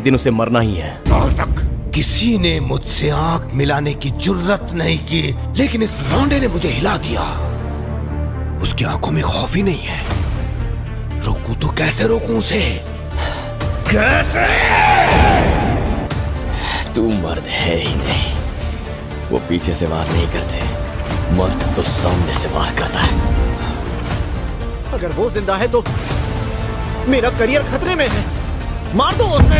एक दिन उसे मरना ही है। आज तक किसी ने मुझसे आंख मिलाने की जुर्रत नहीं की, लेकिन इस लौंडे ने मुझे हिला दिया। उसकी आंखों में खौफ ही नहीं है। रोकूं तो कैसे रोकूं उसे? कैसे? तू मर्द है ही नहीं। वो पीछे से वार नहीं करते, मर्द तो सामने से वार करता है। अगर वो जिंदा है तो मेरा करियर खतरे में है। मार दो उसे।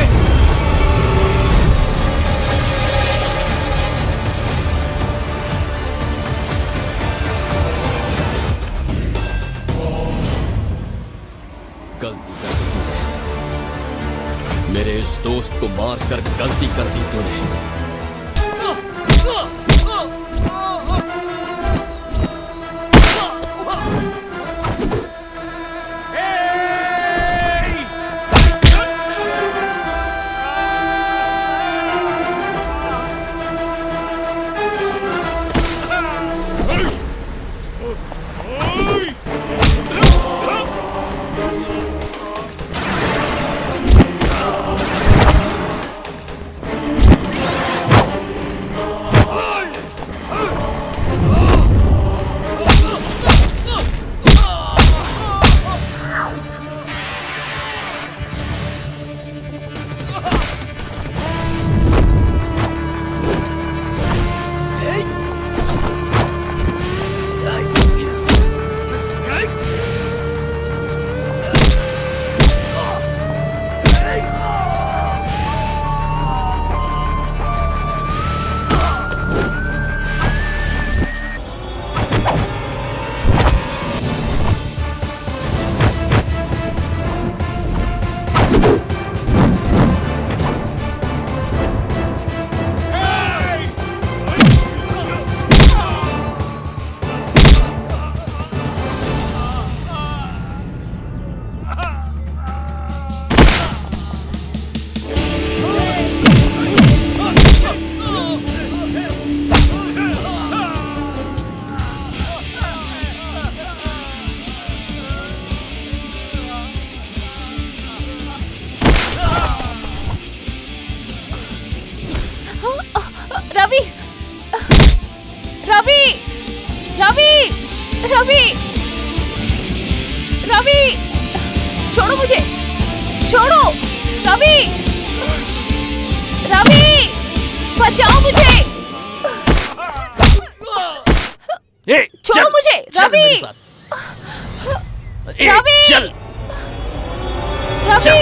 गलती कर दी तूने, मेरे इस दोस्त को मारकर गलती कर दी तूने। रवि, रवि, रवि, रवि, रवि, छोड़ो मुझे, छोड़ो, रवि, रवि, बचाओ मुझे, छोड़ो मुझे, रवि, रवि, चल, रवि,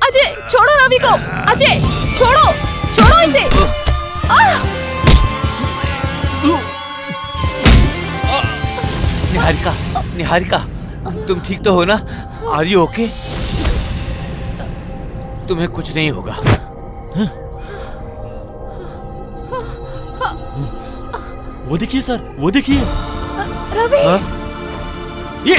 अजय, छोड़ो रवि को, अजय, छोड़ो, छोड़ो इसे। निहारिका, निहारिका, तुम ठीक तो हो ना? Are you okay? तुम्हें कुछ नहीं होगा। वो देखिए सर, वो देखिए। रवि, ये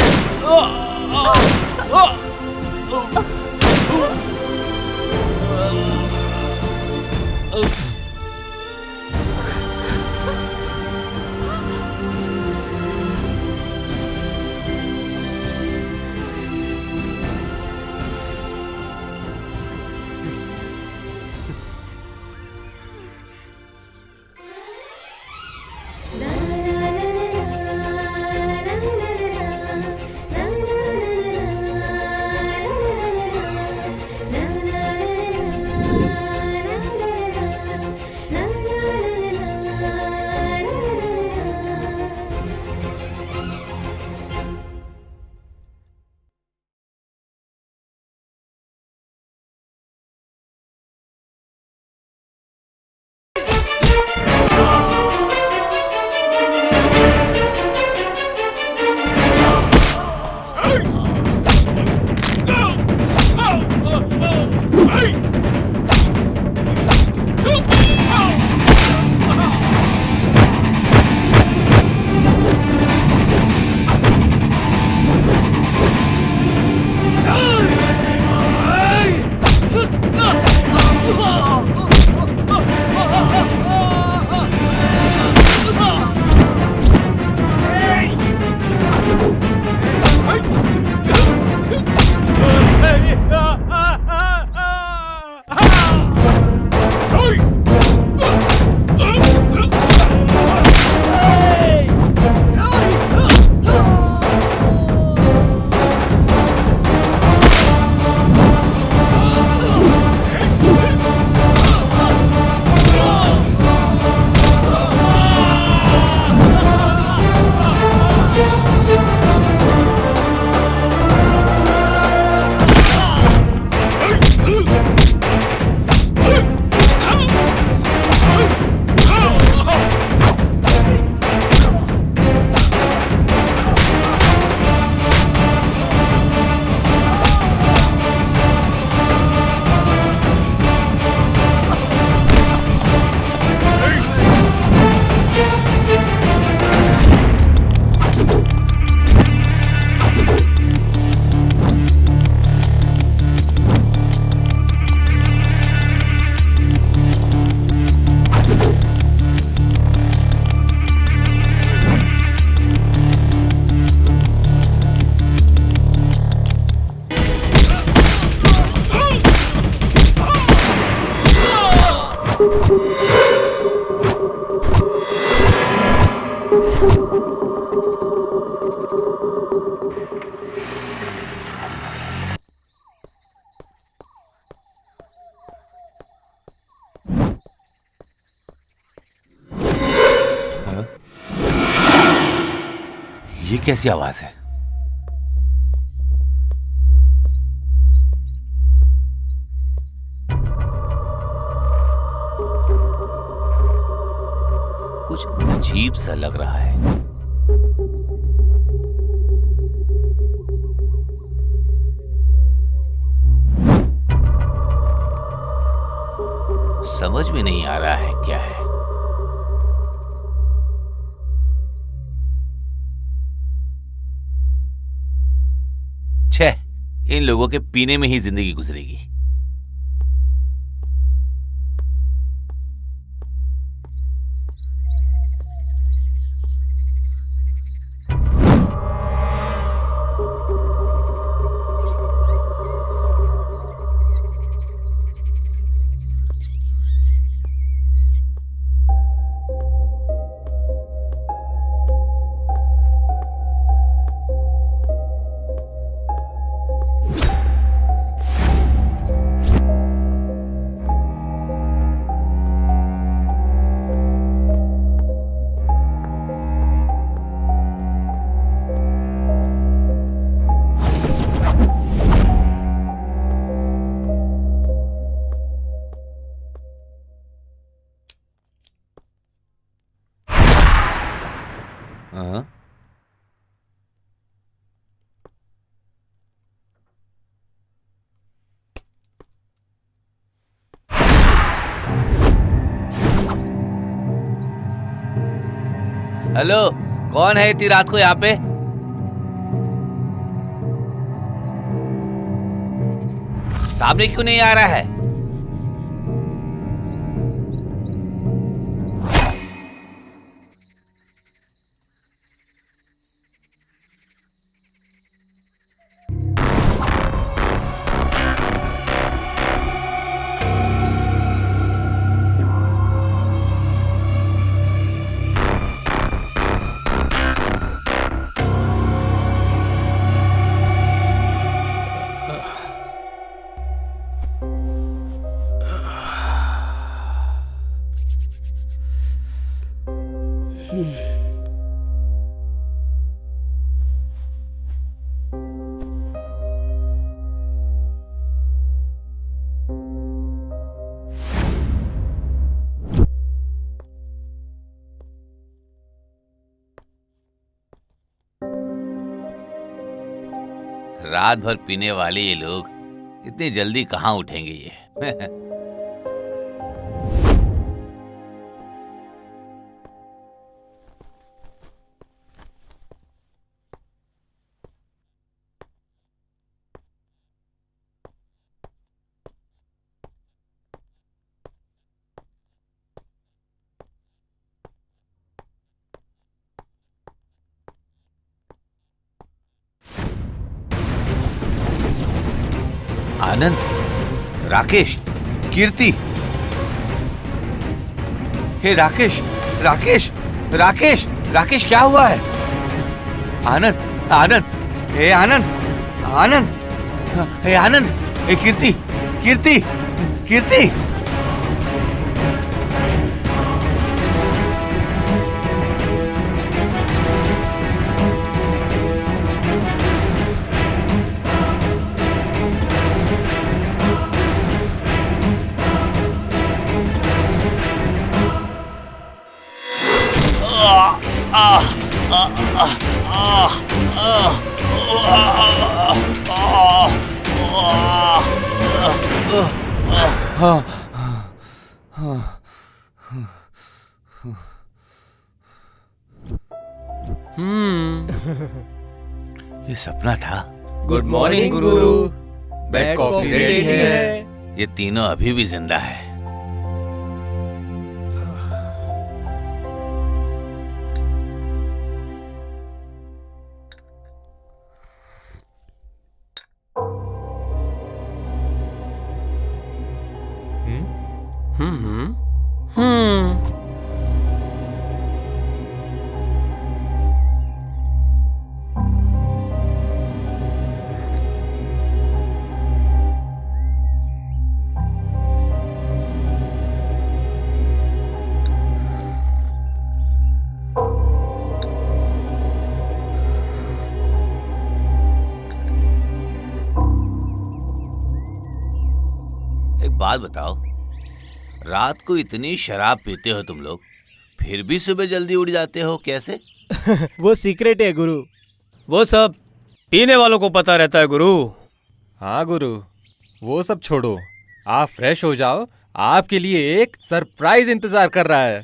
ये कैसी आवाज है? कुछ अजीब सा लग रहा है। समझ में नहीं आ रहा है क्या है। छह, इन लोगों के पीने में ही जिंदगी गुजरेगी। हाँ? हेलो, कौन है इतनी रात को यहाँ पे? सामने क्यों नहीं आ रहा है? रात भर पीने वाले ये लोग इतनी जल्दी कहां उठेंगे ये? आनंद, राकेश, कीर्ति। हे राकेश, राकेश, राकेश, राकेश, क्या हुआ है? आनंद, आनंद, हे आनंद, आनंद, हे आनंद, हे कीर्ति, कीर्ति, कीर्ति। ये सपना था। गुड मॉर्निंग गुरु। बेड कॉफी रेडी है। ये तीनों अभी भी जिंदा है। बात बताओ, रात को इतनी शराब पीते हो तुम लोग, फिर भी सुबह जल्दी उठ जाते हो कैसे? वो सीक्रेट है गुरु। वो सब पीने वालों को पता रहता है गुरु। हाँ गुरु, वो सब छोड़ो, आप फ्रेश हो जाओ, आपके लिए एक सरप्राइज इंतजार कर रहा है।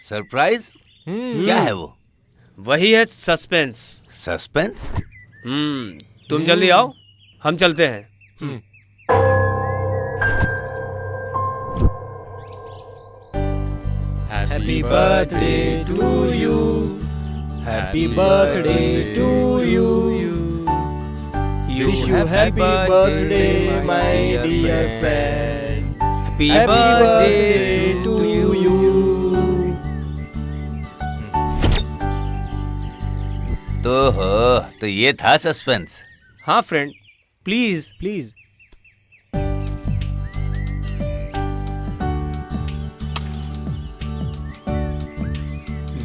सरप्राइज? क्या है वो? वही है सस्पेंस। सस्पेंस? तुम जल्दी आओ, हम चलते हैं। Happy birthday to you, happy birthday to you, wish you happy birthday my dear friend, happy birthday to you. तो ये था सस्पेंस। हाँ friend, please please.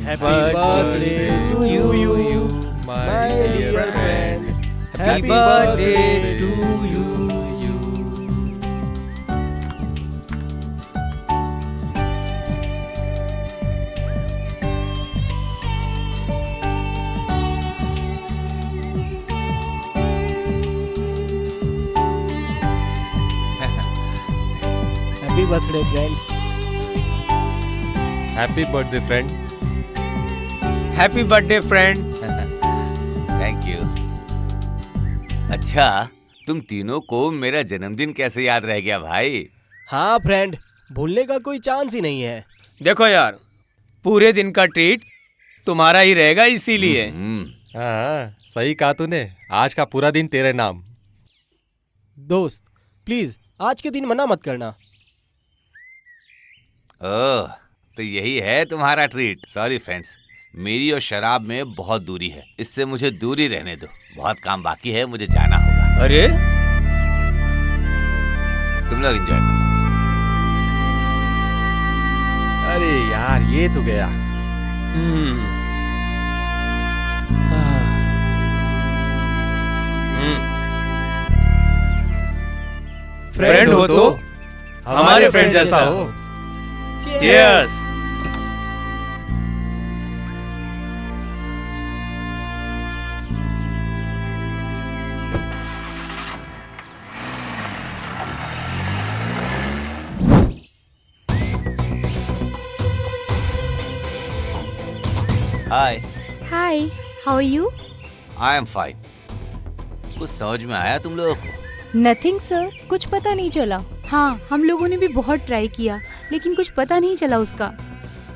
Happy birthday to you my dear friend, happy birthday to you. Happy birthday friend. Happy birthday friend. Happy birthday friend. Thank you. अच्छा, तुम तीनों को मेरा जन्मदिन कैसे याद रह गया भाई? हाँ फ्रेंड, भूलने का कोई चांस ही नहीं है। देखो यार, पूरे दिन का ट्रीट तुम्हारा ही रहेगा, इसीलिए। हाँ सही कहा तूने, आज का पूरा दिन तेरे नाम। दोस्त प्लीज आज के दिन मना मत करना। ओह, तो यही है तुम्हारा ट्रीट। सॉरी फ्रेंड्स, मेरी और शराब में बहुत दूरी है, इससे मुझे दूरी रहने दो। बहुत काम बाकी है, मुझे जाना होगा। अरे तुम लोग एंजॉय करो। अरे यार ये तो गया। फ्रेंड हो तो हमारे फ्रेंड जैसा हो। Cheers. Hi. Hi, how are you? I am fine. कुछ समझ में आया तुम लोगों को? नथिंग सर, कुछ पता नहीं चला। हाँ, हम लोगों ने भी बहुत ट्राई किया, लेकिन कुछ पता नहीं चला उसका।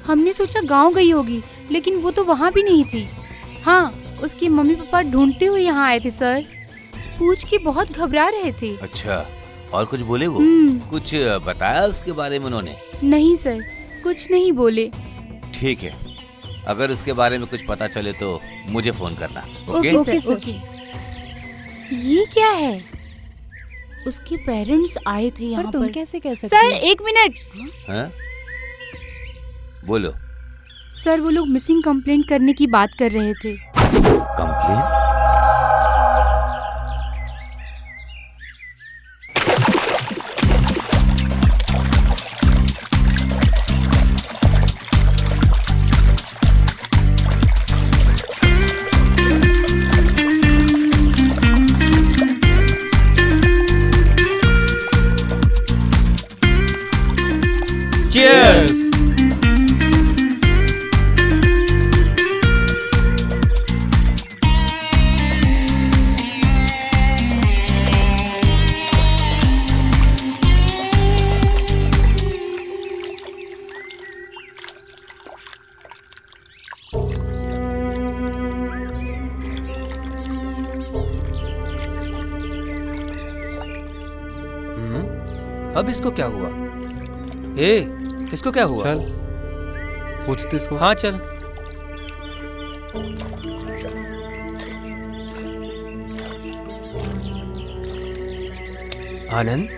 हमने सोचा गांव गई होगी, लेकिन वो तो वहाँ भी नहीं थी। हाँ, उसके मम्मी पापा ढूंढते हुए यहाँ आए थे सर। पूछ के बहुत घबरा रहे थे। अच्छा, और कुछ बोले वो? कुछ बताया उसके बारे में उन्होंने? नहीं सर, कुछ नहीं बोले। ठीक है, अगर उसके बारे में कुछ पता चले तो मुझे फोन करना। Okay sir, okay. ये क्या है? उसके पेरेंट्स आए थे यहाँ पर। तुम कैसे कह सकते सर, एक मिनट। हाँ? बोलो। सर, वो लोग मिसिंग कंप्लेंट करने की बात कर रहे थे। कंप्लेंट? Cheers! अब इसको क्या हुआ? इसको क्या हुआ? चल पूछते इसको। हाँ चल। आनंद,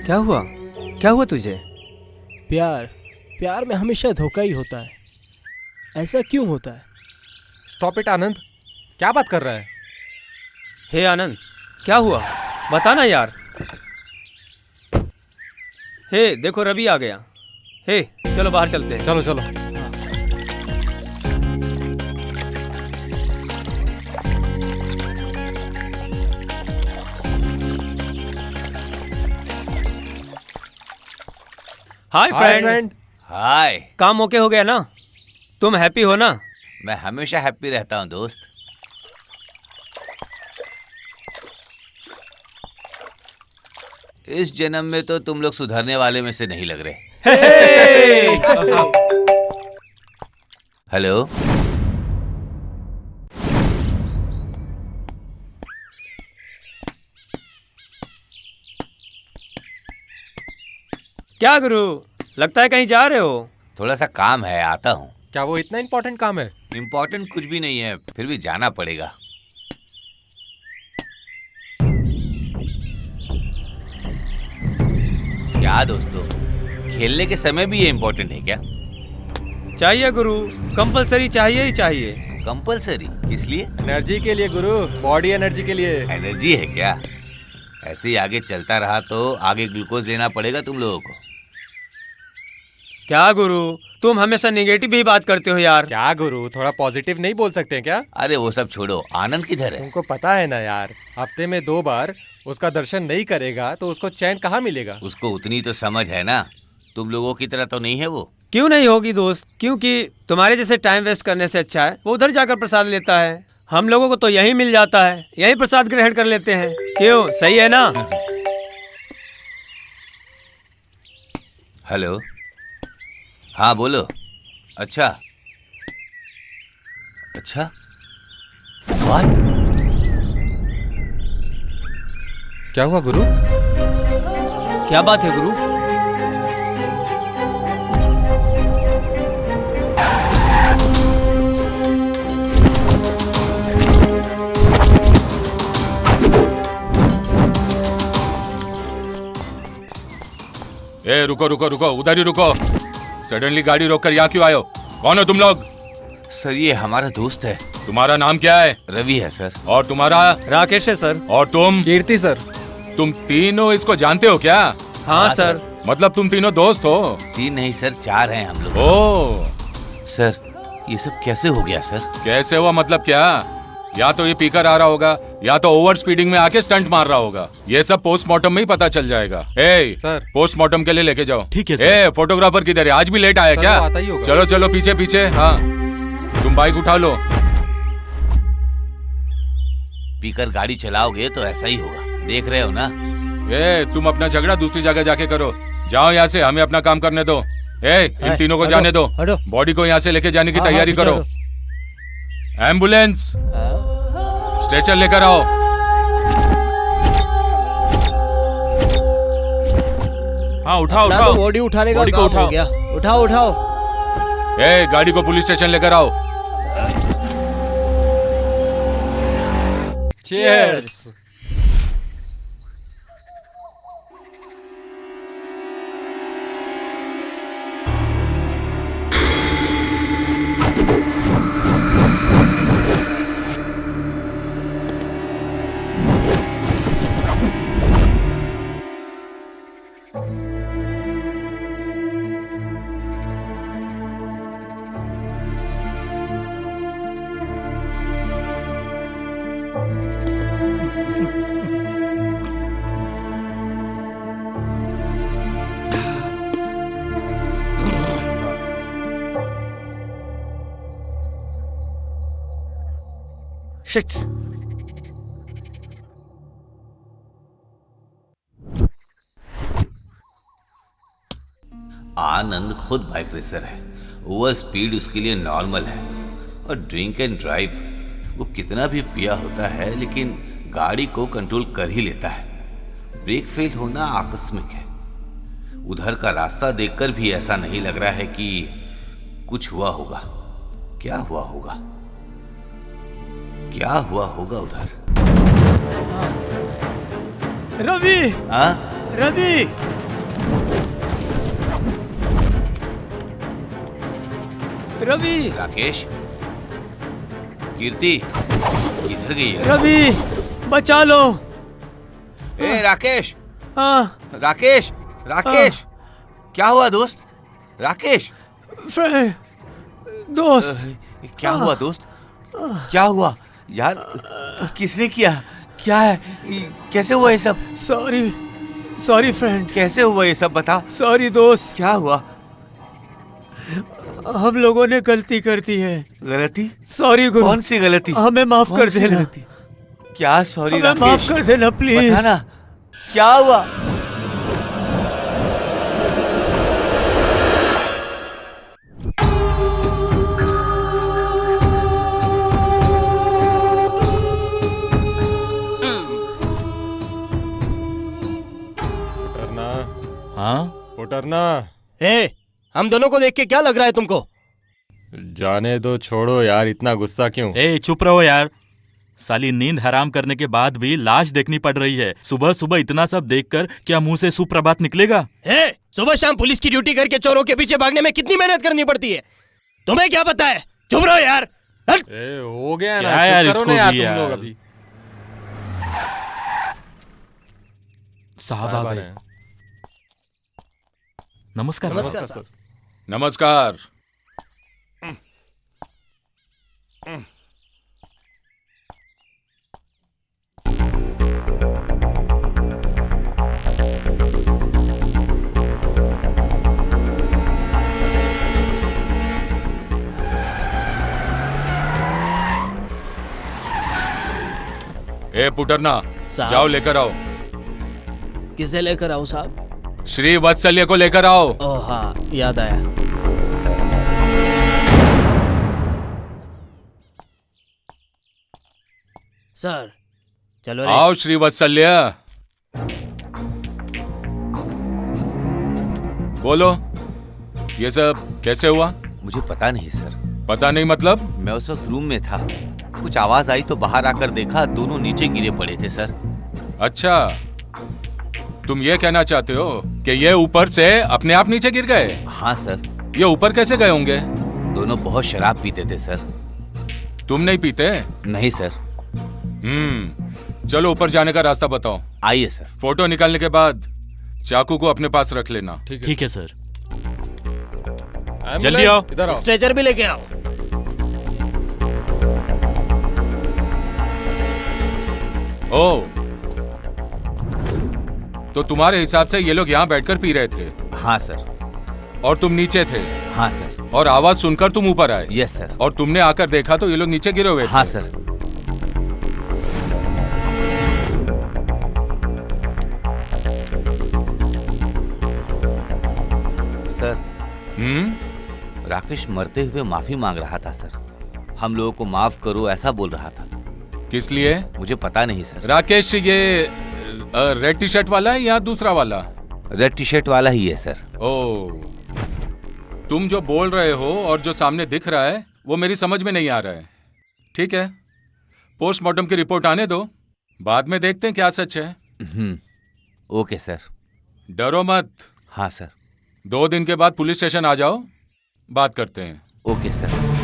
क्या हुआ? क्या हुआ तुझे? प्यार में हमेशा धोखा ही होता है। ऐसा क्यों होता है? स्टॉप इट आनंद, क्या बात कर रहा है? हे आनंद, क्या हुआ? बता ना यार। हे देखो रवि आ गया। हे चलो बाहर चलते हैं। चलो चलो। Hi friend. हाय। काम ओके हो गया ना? तुम हैप्पी हो ना? मैं हमेशा हैप्पी रहता हूँ दोस्त। इस जन्म में तो तुम लोग सुधरने वाले में से नहीं लग रहे। हेलो। क्या गुरु, लगता है कहीं जा रहे हो? थोड़ा सा काम है, आता हूँ। क्या वो इतना इम्पोर्टेंट काम है? इम्पोर्टेंट कुछ भी नहीं है, फिर भी जाना पड़ेगा। क्या दोस्तों, खेलने के समय भी ये इम्पोर्टेंट है क्या? चाहिए गुरु, कंपलसरी चाहिए ही चाहिए। कंपलसरी किस लिए? एनर्जी के लिए गुरु, बॉडी एनर्जी के लिए। एनर्जी है क्या? ऐसे ही आगे चलता रहा तो आगे ग्लूकोज लेना पड़ेगा तुम लोगों को। क्या गुरु, तुम हमेशा नेगेटिव ही बात करते हो यार। क्या गुरु, थोड़ा पॉजिटिव नहीं बोल सकते क्या? अरे वो सब छोड़ो, आनंद किधर है? तुमको पता है ना यार, हफ्ते में 2 बार उसका दर्शन नहीं करेगा तो उसको चैन कहाँ मिलेगा? उसको उतनी तो समझ है ना, तुम लोगों की तरह तो नहीं है वो। क्यों नहीं होगी दोस्त, क्योंकि तुम्हारे जैसे टाइम वेस्ट करने से अच्छा है वो उधर जाकर प्रसाद लेता है। हम लोगों को तो यही मिल जाता है, यही प्रसाद ग्रहण कर लेते हैं। क्यों, सही है ना? हेलो। हाँ बोलो। अच्छा अच्छा। What? क्या हुआ गुरु? क्या बात है गुरु? ए रुको रुको रुको, उधर ही रुको। सडनली गाड़ी रोककर यहाँ क्यों आए हो? कौन हो तुम लोग? सर ये हमारा दोस्त है। तुम्हारा नाम क्या है? रवि है सर। और तुम्हारा? राकेश है सर। और तुम? कीर्ति सर। तुम तीनों इसको जानते हो क्या? हाँ सर। मतलब तुम तीनों दोस्त हो? 3 नहीं सर, 4 हैं हम लोग। ओ सर ये सब कैसे हो गया सर? कैसे हुआ मतलब क्या? या तो ये पीकर आ रहा होगा या तो ओवर स्पीडिंग में आके स्टंट मार रहा होगा। ये सब पोस्टमार्टम में ही पता चल जाएगा। ए सर। पोस्टमार्टम के लिए लेके जाओ। ठीक है सर। ए फोटोग्राफर किधर है? आज भी लेट आया सर, क्या? वो आता ही होगा। चलो चलो पीछे पीछे। हाँ तुम बाइक उठा लो। पीकर गाड़ी चलाओगे तो ऐसा ही होगा, देख रहे हो ना। ए तुम अपना झगड़ा दूसरी जगह जाके करो। जाओ यहाँ से, हमें अपना काम करने दो। ए इन तीनों को जाने दो। बॉडी को यहाँ से लेके जाने की तैयारी करो। एम्बुलेंस, स्ट्रेचर लेकर आओ। हाँ उठाओ उठाओ। बॉडी उठाने का बॉडी को काम उठाओ। हो गया। उठाओ उठाओ। ए गाड़ी को पुलिस स्टेशन लेकर आओ। चीयर्स। शिट। आनंद खुद बाइक रेसर है, ओवर स्पीड उसके लिए नॉर्मल है। और ड्रिंक एंड ड्राइव, वो कितना भी पिया होता है लेकिन गाड़ी को कंट्रोल कर ही लेता है। ब्रेक फेल होना आकस्मिक है। उधर का रास्ता देखकर भी ऐसा नहीं लग रहा है कि कुछ हुआ होगा। क्या हुआ होगा? क्या हुआ होगा उधर? रवि, हाँ? रवि, रवि, राकेश, कीर्ति, किधर गई है? रवि, बचा लो। ए राकेश, हाँ, राकेश, राकेश, क्या हुआ दोस्त? राकेश, फ्रेंड, दोस्त, क्या हुआ दोस्त? क्या हुआ यार? किसने किया? क्या है? कैसे हुआ ये सब? Sorry friend. कैसे हुआ ये सब बता। सॉरी दोस्त, क्या हुआ? हम लोगों ने गलती कर दी है। गलती? सॉरी गुरु। कौन सी गलती? हमें माफ कर देना। क्या सॉरी हमें माफ कर देना प्लीज। बताना क्या हुआ? हाँ पुटरना, हम दोनों को देख के क्या लग रहा है तुमको? जाने दो, छोड़ो यार, इतना गुस्सा क्यों? ए चुप रहो यार। साली नींद हराम करने के बाद भी लाश देखनी पड़ रही है। सुबह सुबह इतना सब देखकर क्या मुंह से सुप्रभात निकलेगा? सुबह शाम पुलिस की ड्यूटी करके चोरों के पीछे भागने में कितनी मेहनत करनी पड़ती है, तुम्हें क्या पता है? चुप रहो यार। हो गया ना, क्या यार, चुप करो इसको ना यार भी तुम यार। लोग अभी। साहब आ गए। नमस्कार सर। नमस्कार। ए पुटरना, साहब। जाओ लेकर आओ। किसे लेकर आऊं साहब? श्री वत्सल्य को लेकर आओ। ओह हाँ, याद आया। सर चलो रे। आओ श्री वत्सल्य, बोलो ये सब कैसे हुआ? मुझे पता नहीं सर। पता नहीं मतलब? मैं उस वक्त रूम में था, कुछ आवाज आई तो बाहर आकर देखा, दोनों नीचे गिरे पड़े थे सर। अच्छा, तुम ये कहना चाहते हो कि ये ऊपर से अपने आप नीचे गिर गए? हाँ सर। ये ऊपर कैसे गए होंगे? दोनों बहुत शराब पीते थे सर। तुम नहीं पीते? नहीं सर। चलो ऊपर जाने का रास्ता बताओ। आइए सर। फोटो निकालने के बाद चाकू को अपने पास रख लेना। ठीक है सर। एम्बुलेंस, जल्दी आओ। इधर आओ। स्ट्रेचर भी लेके आओ। ओ, तो तुम्हारे हिसाब से ये लोग यहाँ बैठकर पी रहे थे? हाँ सर। और तुम नीचे थे? हाँ सर। और आवाज सुनकर तुम ऊपर आए? Yes sir. और तुमने आकर देखा तो ये लोग नीचे गिरे हुए थे? हाँ सर। सर, राकेश मरते हुए माफी मांग रहा था सर। हम लोगों को माफ करो ऐसा बोल रहा था। किस लिए? मुझे पता नहीं सर। राकेश ये रेड टी शर्ट वाला है या दूसरा वाला? रेड टी शर्ट वाला ही है सर। ओ, तुम जो बोल रहे हो और जो सामने दिख रहा है वो मेरी समझ में नहीं आ रहा है। ठीक है, पोस्टमार्टम की रिपोर्ट आने दो, बाद में देखते हैं क्या सच है। Okay sir. डरो मत। हाँ सर। 2 दिन के बाद पुलिस स्टेशन आ जाओ, बात करते हैं। Okay sir.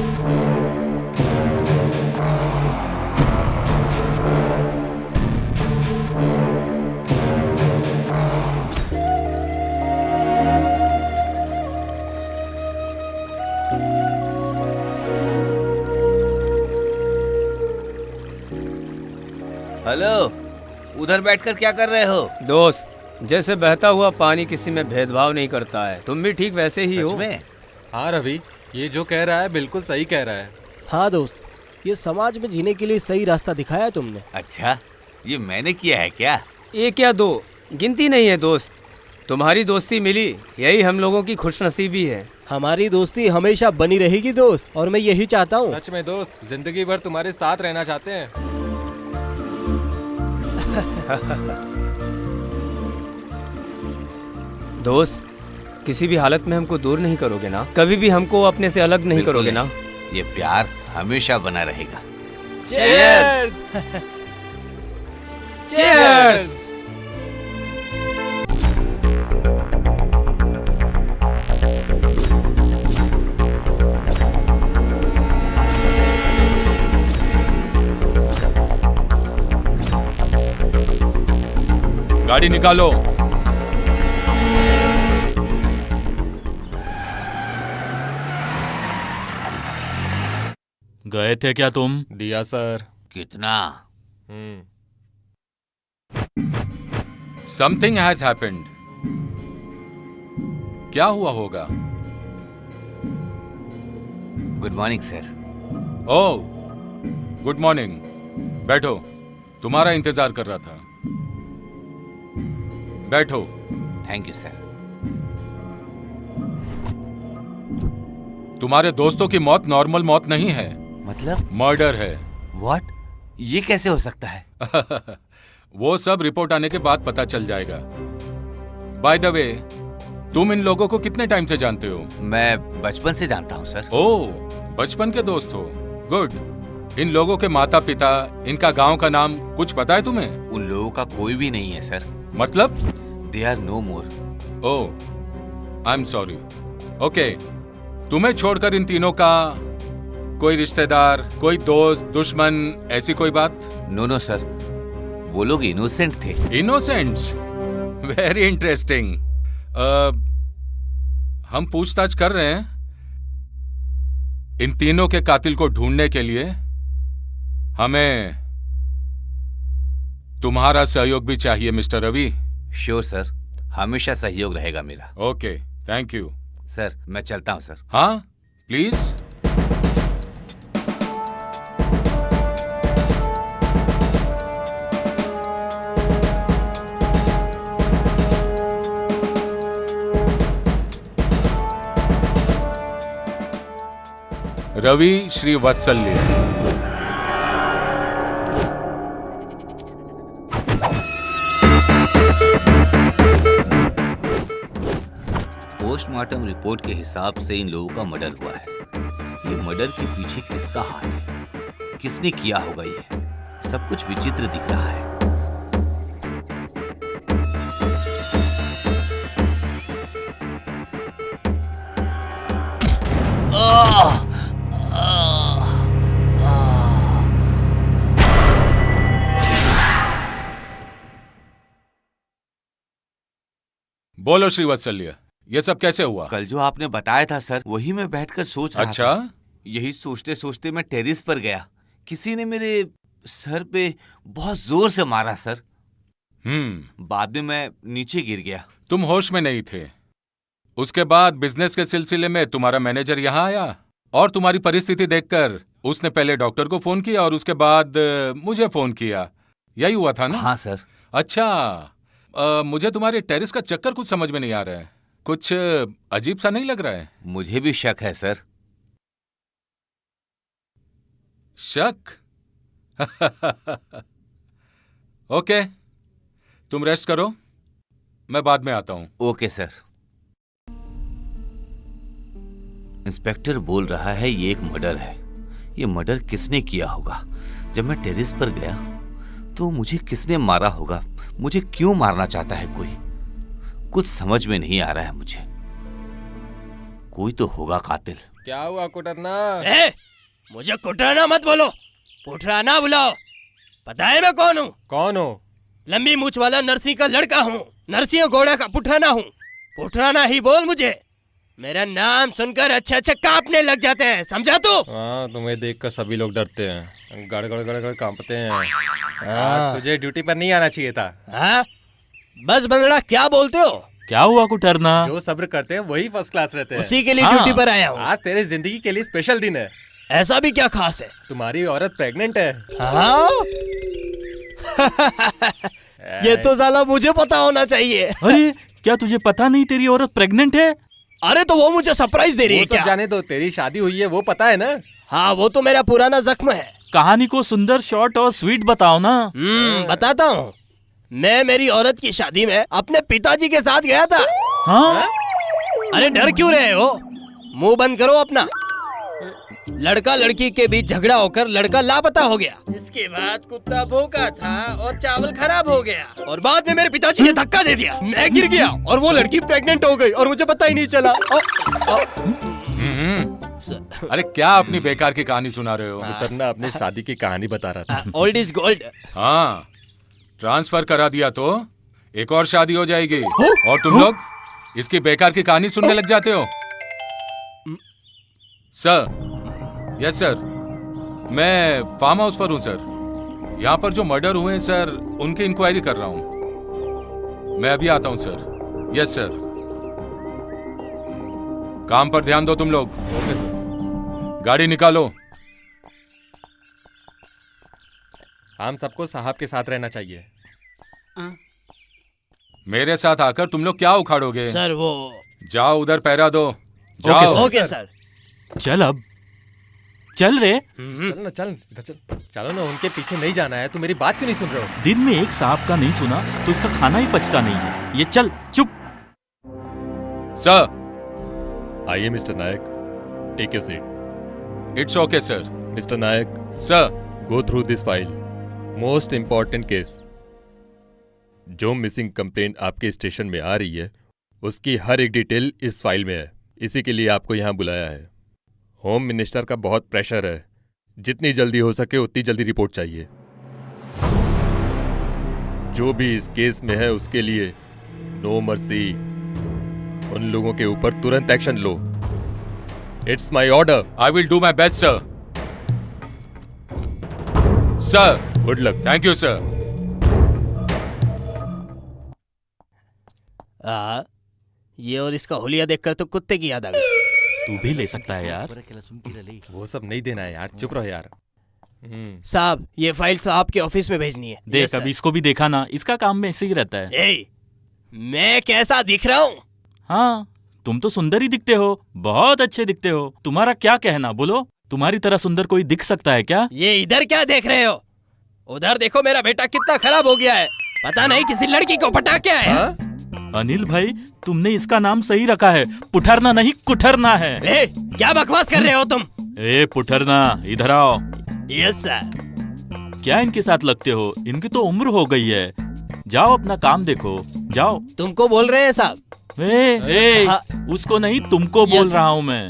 हेलो, उधर बैठकर क्या कर रहे हो? दोस्त, जैसे बहता हुआ पानी किसी में भेदभाव नहीं करता है, तुम भी ठीक वैसे ही सच हो। में? हाँ रवि, ये जो कह रहा है बिल्कुल सही कह रहा है। हाँ दोस्त, ये समाज में जीने के लिए सही रास्ता दिखाया तुमने। अच्छा, ये मैंने किया है क्या? एक या दो, गिनती नहीं है दोस्त। तुम्हारी दोस्ती मिली, यही हम लोगों की खुशनसीबी है। हमारी दोस्ती हमेशा बनी रहेगी दोस्त, और मैं यही चाहता हूँ। सच में दोस्त, जिंदगी भर तुम्हारे साथ रहना चाहते हैं। दोस्त, किसी भी हालत में हमको दूर नहीं करोगे ना? कभी भी हमको अपने से अलग नहीं बिल्कुल करोगे ना? ये प्यार हमेशा बना रहेगा। Cheers! Cheers! गाड़ी निकालो। गए थे क्या तुम? दिया सर। कितना? Something has happened. क्या हुआ होगा? Good morning sir. Oh, good morning. बैठो, तुम्हारा इंतजार कर रहा था। बैठो। Thank you sir. तुम्हारे दोस्तों की मौत नॉर्मल मौत नहीं है, मतलब? मर्डर है। व्हाट? ये कैसे हो सकता है? वो सब रिपोर्ट आने के बाद पता चल जाएगा। बाय द वे, तुम इन लोगों को कितने टाइम से जानते हो? मैं बचपन से जानता हूँ सर। ओह, बचपन के दोस्त हो। गुड। इन लोगों के माता पिता, इनका गांव का नाम कुछ पता है तुम्हें? उन लोगों का कोई भी नहीं है सर। मतलब? They are no more. Oh, I am sorry. Okay, तुम्हें छोड़कर इन तीनों का कोई रिश्तेदार, कोई दोस्त, दुश्मन, ऐसी कोई बात? नो नो सर, वो लोग इनोसेंट थे। इनोसेंट्स? Very interesting. हम पूछताछ कर रहे हैं। इन तीनों के कातिल को ढूंढने के लिए हमें तुम्हारा सहयोग भी चाहिए मिस्टर रवि। श्योर सर, हमेशा सहयोग रहेगा मेरा। Okay, thank you. सर, मैं चलता हूं सर। हाँ, प्लीज। रवि श्रीवत्सल्य। पोस्टमार्टम रिपोर्ट के हिसाब से इन लोगों का मर्डर हुआ है। ये मर्डर के पीछे किसका हाथ है? किसने किया होगा? ये सब कुछ विचित्र दिख रहा है। बोलो श्रीवत्सल्य, ये सब कैसे हुआ? कल जो आपने बताया था सर, वही मैं बैठकर सोच रहा था। अच्छा? यही सोचते सोचते मैं टेरिस पर गया। किसी ने मेरे सर पे बहुत जोर से मारा सर। बाद में मैं नीचे गिर गया। तुम होश में नहीं थे। उसके बाद बिजनेस के सिलसिले में तुम्हारा मैनेजर यहाँ आया और तुम्हारी परिस्थिति देखकर उसने पहले डॉक्टर को फोन किया और उसके बाद मुझे फोन किया। यही हुआ था ना? हाँ सर। अच्छा, मुझे तुम्हारे टेरिस का चक्कर कुछ समझ में नहीं आ रहा है। कुछ अजीब सा नहीं लग रहा है? मुझे भी शक है सर। शक? ओके, तुम रेस्ट करो, मैं बाद में आता हूं। Okay sir. इंस्पेक्टर बोल रहा है ये एक मर्डर है। ये मर्डर किसने किया होगा? जब मैं टेरेस पर गया तो मुझे किसने मारा होगा? मुझे क्यों मारना चाहता है कोई? कुछ समझ में नहीं आ रहा है मुझे। कोई तो होगा कातिल। क्या हुआ कुटरना? मुझे कुटराना मत बोलो, पुठराना बुलाओ। पता है मैं कौन हूँ? कौन हो? लंबी मूछ वाला नरसिंह का लड़का हूँ। नरसिंह घोड़ा का पुठराना हूँ। पुठराना ही बोल मुझे। मेरा नाम सुनकर अच्छा अच्छा कांपने लग जाते हैं, समझा तू? हाँ, तुम्हें देखकर सभी लोग डरते हैं, गड़ गड़ गड़ गड़ कांपते हैं। आज तुझे ड्यूटी पर नहीं आना चाहिए था। हाँ? बस बंगड़ा क्या बोलते हो? क्या हुआ कुटरना? जो सब्र करते हैं वही फर्स्ट क्लास रहते हैं। उसी के लिए हाँ। ड्यूटी पर आया हूँ। आज तेरे जिंदगी के लिए स्पेशल दिन है। ऐसा भी क्या खास है? तुम्हारी औरत प्रेग्नेंट है। हाँ? ये तो साला मुझे पता होना चाहिए। अरे, क्या तुझे पता नहीं तेरी औरत प्रेग्नेंट है? अरे तो वो मुझे सरप्राइज दे रही है वो सब क्या? जाने दो, तेरी शादी हुई है वो पता है ना? हाँ, वो तो मेरा पुराना जख्म है। कहानी को सुंदर, शॉर्ट और स्वीट बताओ ना। बताता हूँ। मैं मेरी औरत की शादी में अपने पिताजी के साथ गया था। हाँ? अरे डर क्यों रहे हो? मुंह बंद करो अपना। लड़का लड़की के बीच झगड़ा होकर लड़का लापता हो गया। इसके बाद कुत्ता भौंका था और चावल खराब हो गया और बाद में मेरे पिताजी ने धक्का दे दिया। मैं गिर गया और वो लड़की प्रेग्नेंट हो गई और मुझे पता ही नहीं चला। अरे क्या अपनी बेकार की कहानी सुना रहे हो? कुटरना अपनी शादी की कहानी बता रहा था। Old is gold. हाँ, ट्रांसफर करा दिया तो एक और शादी हो जाएगी और तुम लोग इसकी बेकार की कहानी सुनने लग जाते हो। सर, यस सर, मैं फार्म हाउस पर हूँ सर। यहाँ पर जो मर्डर हुए हैं सर, उनकी इंक्वायरी कर रहा हूँ। मैं अभी आता हूँ सर। Yes sir. काम पर ध्यान दो तुम लोग। Okay sir. गाड़ी निकालो। हम सबको साहब के साथ रहना चाहिए। मेरे साथ आकर तुम लोग क्या उखाड़ोगे? सर वो जाओ उधर पहरा दो। जाओ। Okay sir. चल अब चल रे। चल ना, चल इधर चल। चलो ना, उनके पीछे नहीं जाना है। तू मेरी बात क्यों नहीं सुन रहे हो? दिन में एक सांप का नहीं सुना तो इसका खाना ही पचता नहीं है। ये चल चुप। सर। आइए mister Nayak, take your seat. It's okay sir. Mister Nayak sir. Go through this file. Most important case. जो मिसिंग कंप्लेंट आपके स्टेशन में आ रही है उसकी हर एक डिटेल इस फाइल में है। इसी के लिए आपको यहाँ बुलाया है। होम मिनिस्टर का बहुत प्रेशर है, जितनी जल्दी हो सके उतनी जल्दी रिपोर्ट चाहिए। जो भी इस केस में है उसके लिए नो मर्सी। उन लोगों के ऊपर तुरंत action low. It's my order. I will do my best sir. Sir. Good luck. Thank you sir. ये और इसका होलिया देखकर तो कुत्ते की याद आ गई। तू भी ले सकता है यार। वो सब नहीं देना है यार, चुप रहो यार। साहब ये फाइल साहब के ऑफिस में भेजनी है। देख Yes, अभी sir. इसको भी देखा ना, इसका काम में ऐसे ही रहता है। ए, मैं कैसा दिख रहा हूँ? हाँ तुम तो सुंदर ही दिखते हो, बहुत अच्छे दिखते हो। तुम्हारा क्या कहना, बोलो। तुम्हारी तरह सुंदर कोई दिख सकता है क्या? ये इधर क्या देख रहे हो? उधर देखो मेरा बेटा कितना खराब हो गया है। पता नहीं किसी लड़की को पटा के आया है। अनिल भाई तुमने इसका नाम सही रखा है, पुठरना नहीं कुठरना है। ए, क्या बकवास कर रहे हो तुम? ए पुठरना, इधर आओ। Yes sir. क्या इनके साथ लगते हो? इनकी तो उम्र हो गई है। जाओ अपना काम देखो, जाओ। तुमको बोल रहे हैं साहब। ए, हाँ। उसको नहीं तुमको बोल रहा हूँ मैं।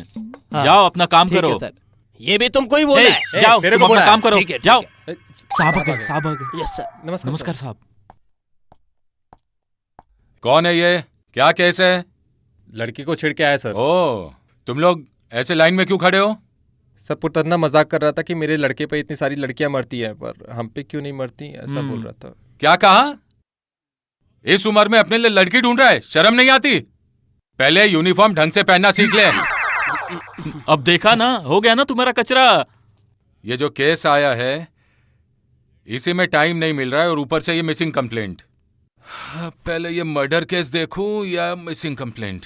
जाओ अपना काम ठीक है करो। सर। ये भी तुमको ही बोला है। जाओ तेरे तुम को अपना बोला काम करो। ठीक है, ठीक जाओ। है। साहब आ गए, साहब आ गए। Yes sir. नमस्कार। नमस्कार साहब। कौन है ये? क्या केस है? लड़की को छेड़ के आया सर। ओ, तुम लोग ऐसे लाइन में क्यों खड़े हो? सब पुतरना मजाक कर रहा था कि मेरे लड़के पे इतनी सारी लड़कियां मरती हैं, पर हम पे क्यों नहीं मरती, ऐसा बोल रहा था। क्या कहा? इस उम्र में अपने लिए लड़की ढूंढ रहा है? शर्म नहीं आती? पहले यूनिफॉर्म ढंग से पहनना सीख ले। अब देखा ना, हो गया ना तुम्हारा कचरा। ये जो केस आया है इसी में टाइम नहीं मिल रहा है और ऊपर से ये मिसिंग कंप्लेंट। पहले ये मर्डर केस देखूं या मिसिंग कंप्लेंट?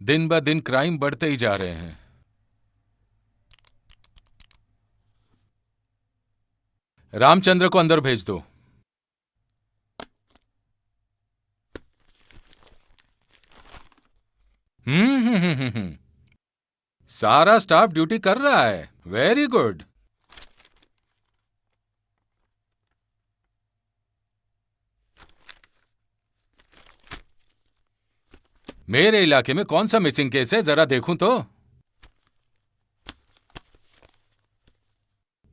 दिन ब दिन क्राइम बढ़ते ही जा रहे हैं। रामचंद्र को अंदर भेज दो। सारा स्टाफ ड्यूटी कर रहा है। Very good. मेरे इलाके में कौन सा मिसिंग केस है, जरा देखूं तो।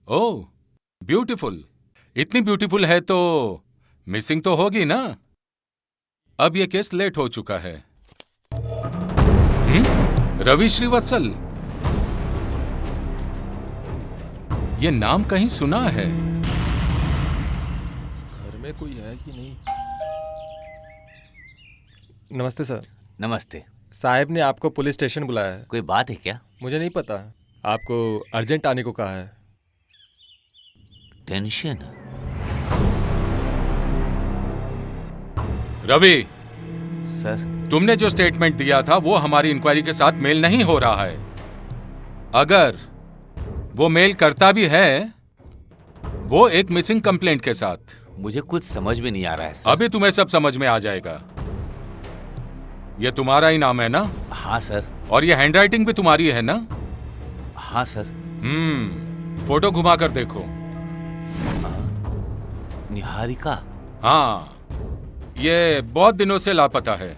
ओह, ब्यूटीफुल। इतनी ब्यूटीफुल है तो मिसिंग तो होगी ना। अब यह केस लेट हो चुका है। रवि श्रीवत्सल, ये नाम कहीं सुना है। घर में कोई है कि नहीं? नमस्ते सर। नमस्ते। साहब ने आपको पुलिस स्टेशन बुलाया है। कोई बात है क्या? मुझे नहीं पता, आपको अर्जेंट आने को कहा है। टेंशन? रवि सर, तुमने जो स्टेटमेंट दिया था वो हमारी इंक्वायरी के साथ मेल नहीं हो रहा है। अगर वो मेल करता भी है वो एक मिसिंग कंप्लेंट के साथ। मुझे कुछ समझ में नहीं आ रहा है सर। अभी तुम्हें सब समझ में आ जाएगा। ये तुम्हारा ही नाम है ना? हाँ सर। और ये हैंडराइटिंग भी तुम्हारी है ना? हाँ सर। फोटो घुमा कर देखो। निहारिका? हाँ, ये बहुत दिनों से लापता है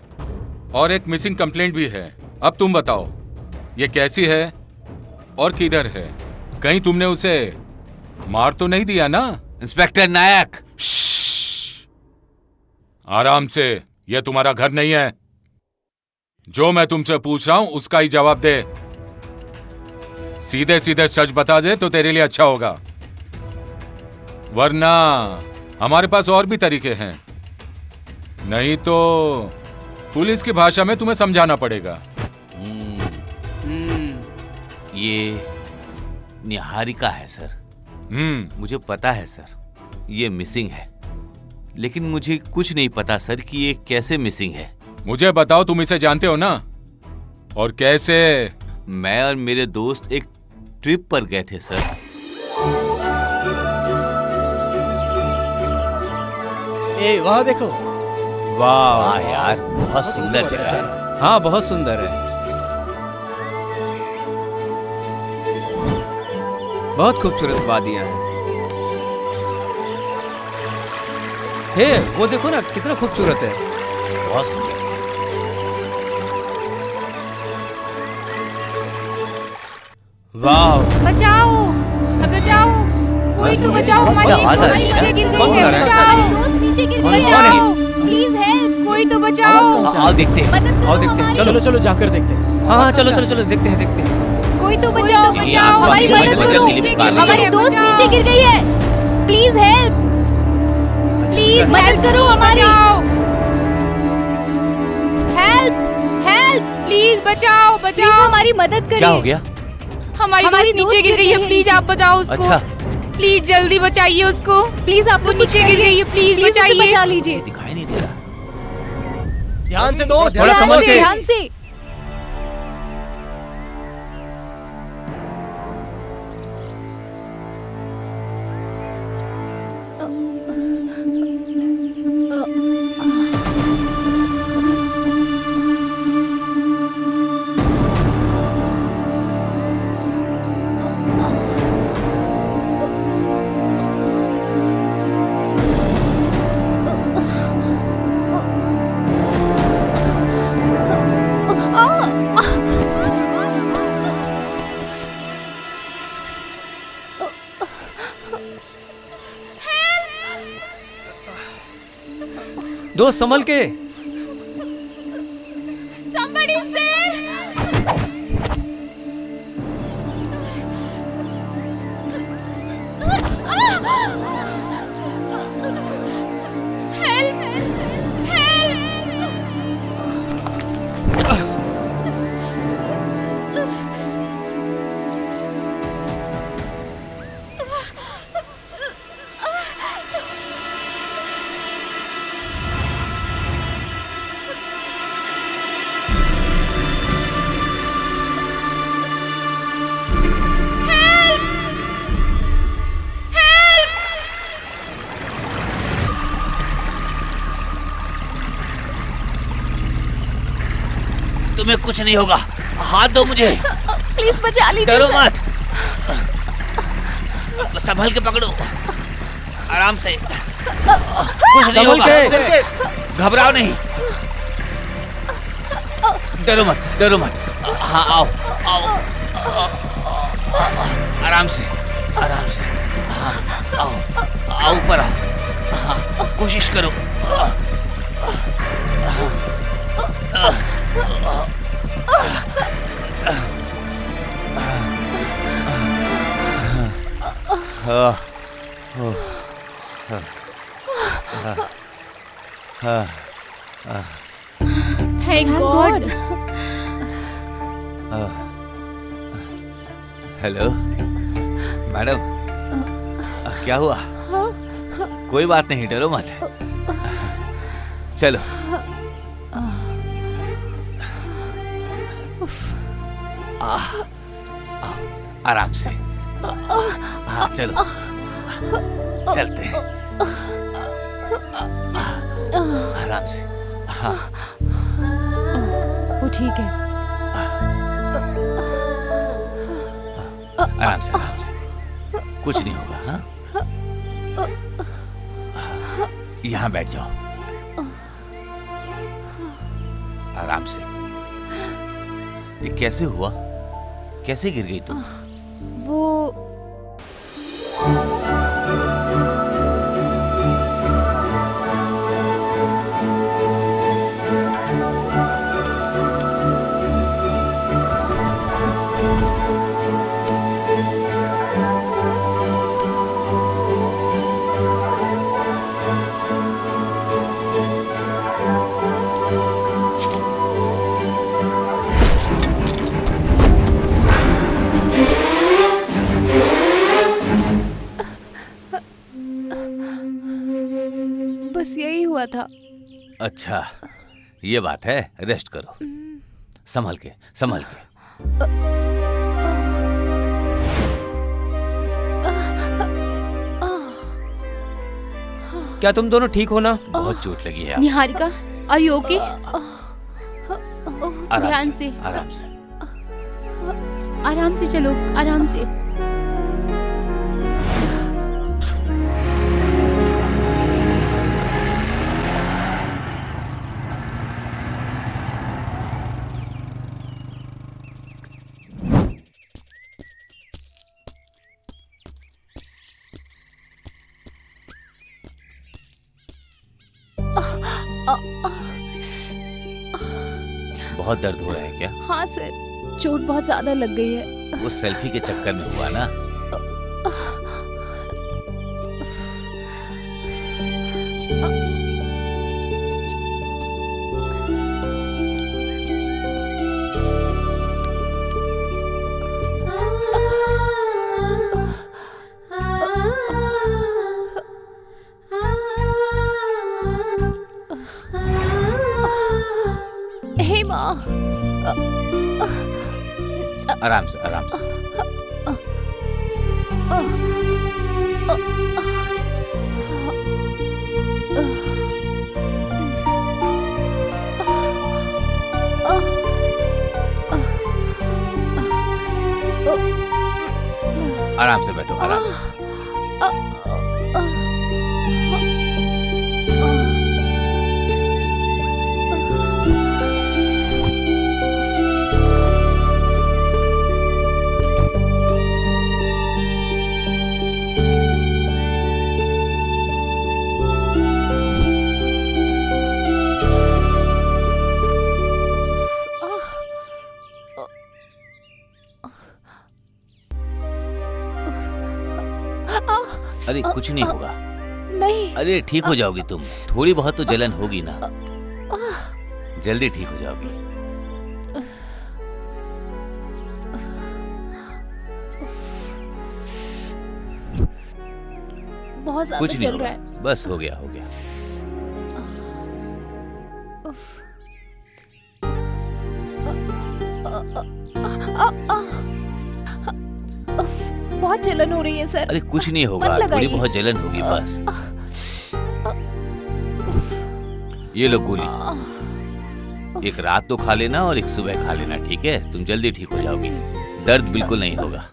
और एक मिसिंग कंप्लेंट भी है। अब तुम बताओ ये कैसी है और किधर है? कहीं तुमने उसे मार तो नहीं दिया ना? इंस्पेक्टर नायक, आराम से, यह तुम्हारा घर नहीं है। जो मैं तुमसे पूछ रहा हूं उसका ही जवाब दे। सीधे सीधे सच बता दे तो तेरे लिए अच्छा होगा, वरना हमारे पास और भी तरीके हैं, नहीं तो पुलिस की भाषा में तुम्हें समझाना पड़ेगा। ये निहारिका है सर। मुझे पता है सर ये मिसिंग है, लेकिन मुझे कुछ नहीं पता सर कि ये कैसे मिसिंग है। मुझे बताओ, तुम इसे जानते हो ना? और कैसे? मैं और मेरे दोस्त एक ट्रिप पर गए थे सर। ए वहाँ देखो। वाह यार, बहुत सुंदर जगह है। हाँ बहुत सुंदर है, बहुत खूबसूरत वादियां हैं। हे वो देखो ना कितना खूबसूरत है। बहुत सुंदर। वाह, बचाओ, बचाओ, कोई तो बचाओ, हमारी नीचे गिर गई है, बचाओ, नीचे गिर गई है, प्लीज हेल्प, कोई तो बचाओ। आओ देखते हैं, आओ देखते हैं, चलो चलो जाकर देखते हैं। हाँ हाँ चलो चलो चलो देखते हैं देखते हैं। कोई तो बचाओ, बचाओ, हमारी मदद करो, हमारी दोस्त नीचे गिर गई है, प्लीज हेल्प, प्लीज मदद करो हमारी, हेल्प हेल्प, प्लीज बचाओ बचाओ, हमारी मदद करिए। क्या हो गया? हमारी दोस्त नीचे गिर गई है, प्लीज आप बचाओ उसको। अच्छा। प्लीज जल्दी बचाइए उसको, प्लीज आप वो नीचे गिर गई है, प्लीज बचाइए, बचा लीजिए। दिखाई नहीं दे रहा। ध्यान से दोस्त, ध्यान थोड़ा संभल से, के। ध्यान से। दोस्त संभल के। Somebody is there. Help! Help! तुम्हें कुछ नहीं होगा, हाथ दो मुझे। प्लीज बचा लीजिए। डरो मत, संभल के पकड़ो, आराम से, कुछ नहीं होगा, घबराओ नहीं, डरो मत। हाँ आओ आओ, आराम से, हाँ आओ ऊपर आओ, हाँ कोशिश करो। Thank God. हेलो मैडम, क्या हुआ? कोई बात नहीं, डरो मत, चलो। आराम से, हाँ चलो, चलते हैं, आराम से, हाँ वो ठीक है। आराम से, कुछ नहीं होगा। हाँ यहाँ बैठ जाओ, आराम से। ये कैसे हुआ? कैसे गिर गई तुम? वो अच्छा, ये बात है। रेस्ट करो, संभल के संभल के। क्या तुम दोनों ठीक हो ना? बहुत चोट लगी है। Niharika, are you okay? आराम ध्यान से, से, आराम से। आराम से चलो, आराम से। बहुत दर्द हो रहा है क्या? हाँ सर, चोट बहुत ज्यादा लग गई है। वो सेल्फी के चक्कर में हुआ ना? हे माँ, आराम से, आराम से। आराम से बैठो, आराम से। अरे कुछ नहीं होगा। नहीं। अरे ठीक हो जाओगी तुम। थोड़ी बहुत तो जलन होगी ना, जल्दी ठीक हो जाओगी। बहुत ज्यादा कुछ नहीं चल रहा होगा, है। बस हो गया, हो गया। बहुत जलन हो रही है सर। अरे कुछ नहीं होगा, मत थोड़ी लगाइए। बहुत जलन होगी बस। ये लो गोली, एक रात तो खा लेना और एक सुबह खा लेना, ठीक है? तुम जल्दी ठीक हो जाओगी, दर्द बिल्कुल नहीं होगा।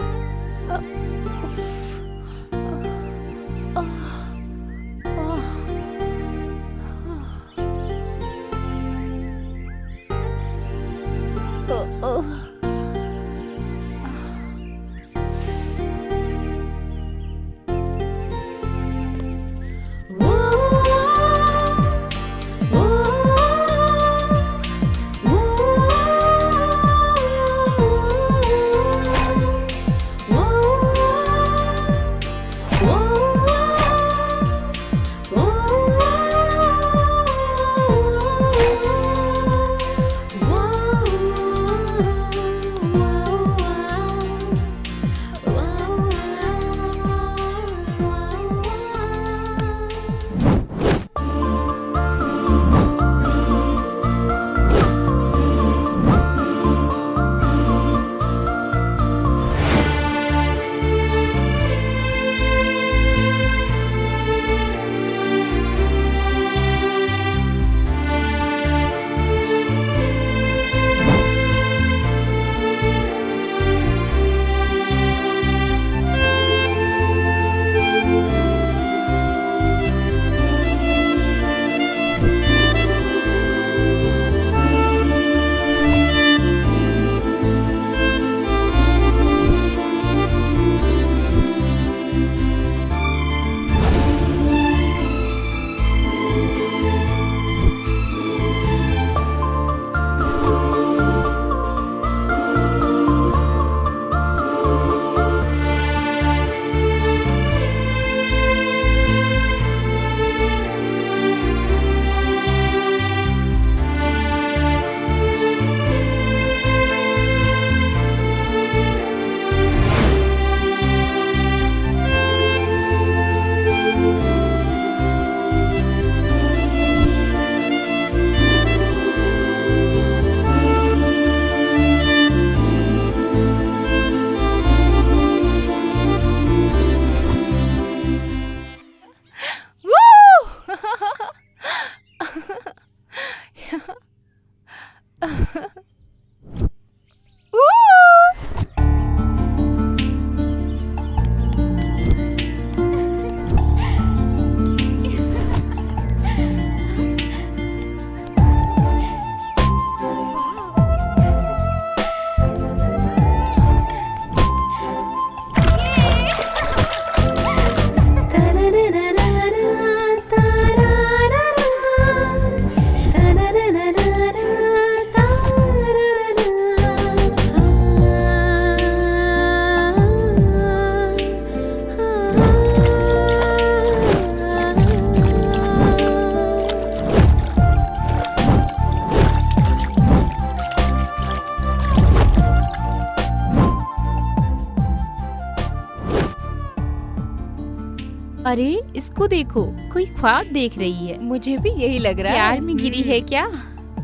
अरे इसको देखो, कोई ख्वाब देख रही है। मुझे भी यही लग रहा है। प्यार में गिरी है क्या?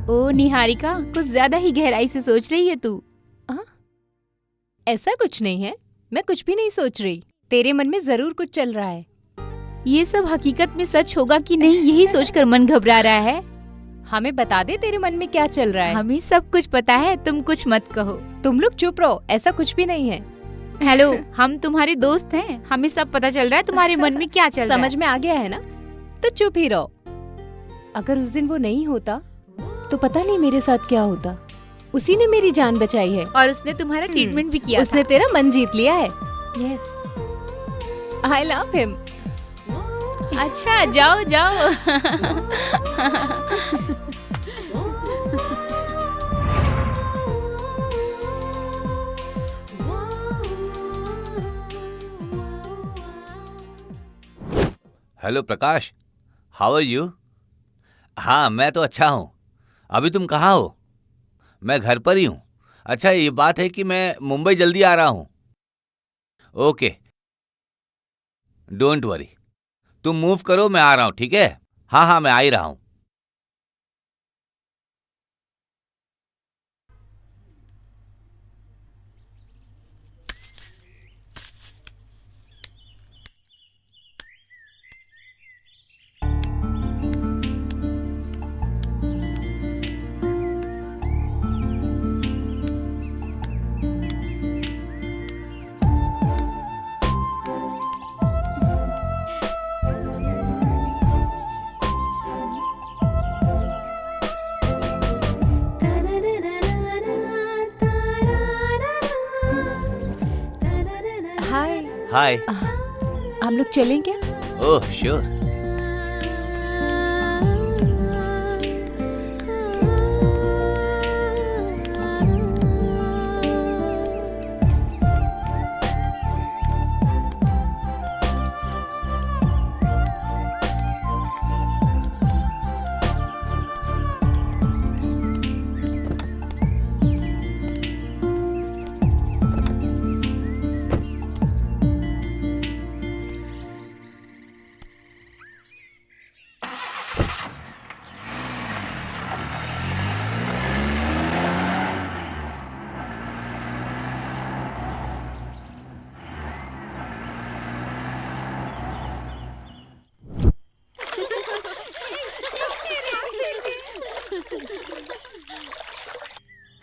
ओ निहारिका, कुछ ज्यादा ही गहराई से सोच रही है तू। ऐसा कुछ नहीं है, मैं कुछ भी नहीं सोच रही। तेरे मन में जरूर कुछ चल रहा है। ये सब हकीकत में सच होगा कि नहीं, यही सोचकर मन घबरा रहा है। हमें बता दे तेरे मन में क्या चल रहा है। हमें सब कुछ पता है, तुम कुछ मत कहो। तुम लोग चुप रहो, ऐसा कुछ भी नहीं है। हेलो, हम तुम्हारे दोस्त हैं, हमें सब पता चल रहा है तुम्हारे मन में क्या चल रहा है। समझ में आ गया है ना, तो चुप ही रहो। अगर उस दिन वो नहीं होता तो पता नहीं मेरे साथ क्या होता। उसी ने मेरी जान बचाई है और उसने तुम्हारा ट्रीटमेंट भी किया। उसने तेरा मन जीत लिया है। Yes, I love him. अच्छा, जाओ जाओ। Hello Prakash, how are you? हाँ, मैं तो अच्छा हूँ। अभी तुम कहाँ हो? मैं घर पर ही हूँ। अच्छा, ये बात है कि मैं मुंबई जल्दी आ रहा हूँ। ओके, डोंट वरी, तुम मूव करो, मैं आ रहा हूँ, ठीक है? हाँ हाँ, मैं आ ही रहा हूँ। हाय। हाय। हम लोग चलें क्या? Oh sure.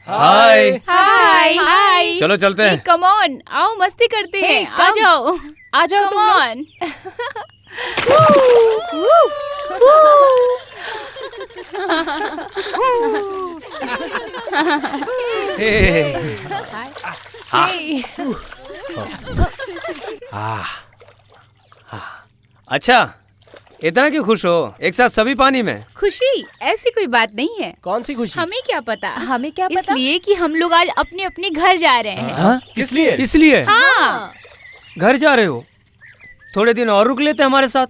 Hi. Hi hi. चलो चलते हैं। कम ऑन, आओ मस्ती करते हैं। आ come। जाओ, आ जाओ तुम लोग। ऑन। अच्छा, इतना क्यों खुश हो? एक साथ सभी पानी में? खुशी ऐसी कोई बात नहीं है। कौन सी खुशी? हमें क्या पता? हमें क्या पता? इसलिए कि हम लोग आज अपने अपने घर जा रहे हैं। हाँ? किस लिए? इसलिए हाँ। घर जा रहे हो? थोड़े दिन और रुक लेते हमारे साथ।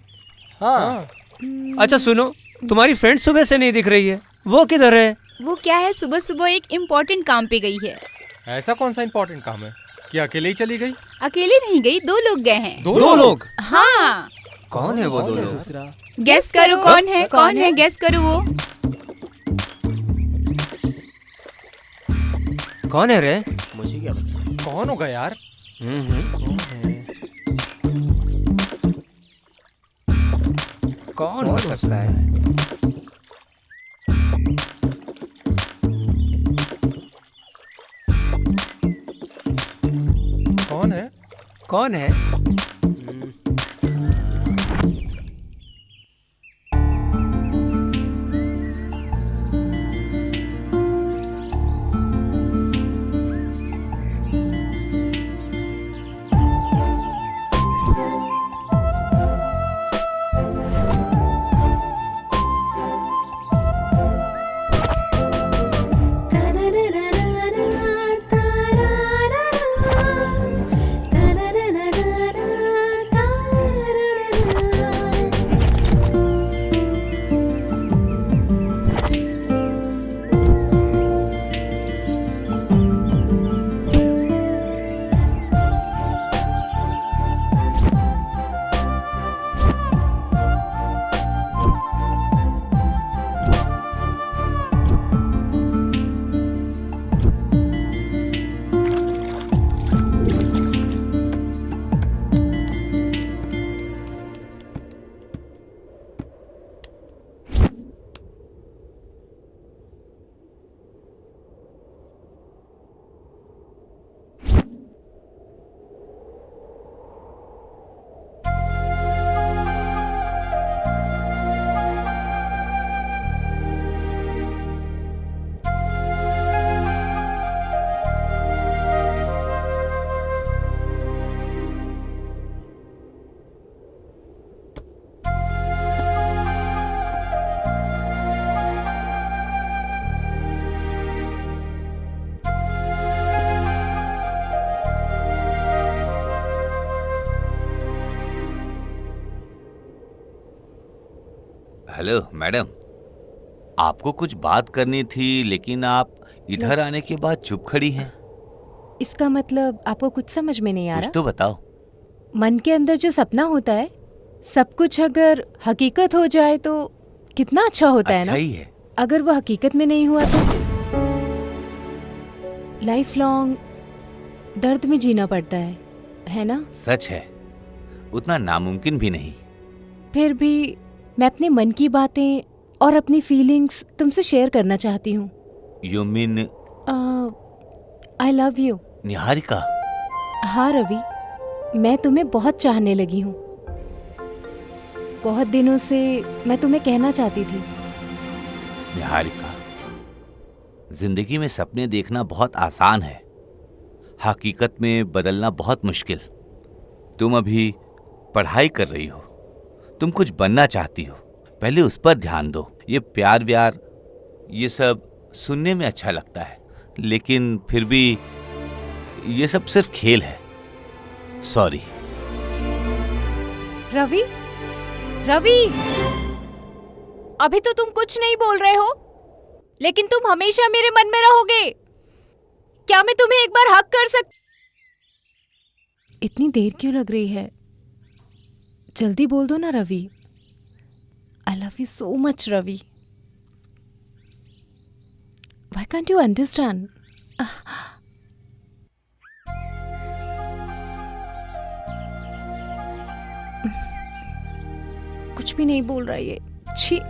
हाँ। अच्छा सुनो, तुम्हारी फ्रेंड सुबह से नहीं दिख रही है, वो किधर है? वो क्या है, सुबह सुबह एक इम्पोर्टेंट काम पे गई है। ऐसा कौन सा इम्पोर्टेंट काम है? क्या अकेले ही चली गई? अकेले नहीं गई, 2 लोग गए हैं। दो लोग? हाँ। कौन है वो दो लोग? गेस करो कौन है? कौन है? गेस करो वो। कौन है रे? मुझे क्या पता? कौन होगा यार? कौन हो सकता है? कौन है? हेलो मैडम, आपको कुछ बात करनी थी लेकिन आप इधर आने के बाद चुप खड़ी हैं। इसका मतलब आपको कुछ समझ में नहीं आ कुछ रहा? तो बताओ। मन के अंदर जो सपना होता है, सब कुछ अगर हकीकत हो जाए तो कितना अच्छा होता है ना? ही है। अगर वो हकीकत में नहीं हुआ तो लाइफ लॉन्ग दर्द में जीना पड़ता है ना? सच है, उतना नामुमकिन भी नहीं। फिर भी मैं अपने मन की बातें और अपनी फीलिंग्स तुमसे शेयर करना चाहती हूँ। You mean I love you. Niharika? हाँ रवि, मैं तुम्हें बहुत चाहने लगी हूँ। बहुत दिनों से मैं तुम्हें कहना चाहती थी। निहारिका, जिंदगी में सपने देखना बहुत आसान है, हकीकत में बदलना बहुत मुश्किल। तुम अभी पढ़ाई कर रही हो, तुम कुछ बनना चाहती हो, पहले उस पर ध्यान दो। ये प्यार व्यार ये सब सुनने में अच्छा लगता है, लेकिन फिर भी ये सब सिर्फ खेल है। सॉरी। रवि, रवि, अभी तो तुम कुछ नहीं बोल रहे हो, लेकिन तुम हमेशा मेरे मन में रहोगे। क्या मैं तुम्हें एक बार हक कर इतनी देर क्यों लग रही है? जल्दी बोल दो ना Ravi. I love you so much Ravi. Why can't you understand? कुछ भी नहीं बोल रहा ये। छी।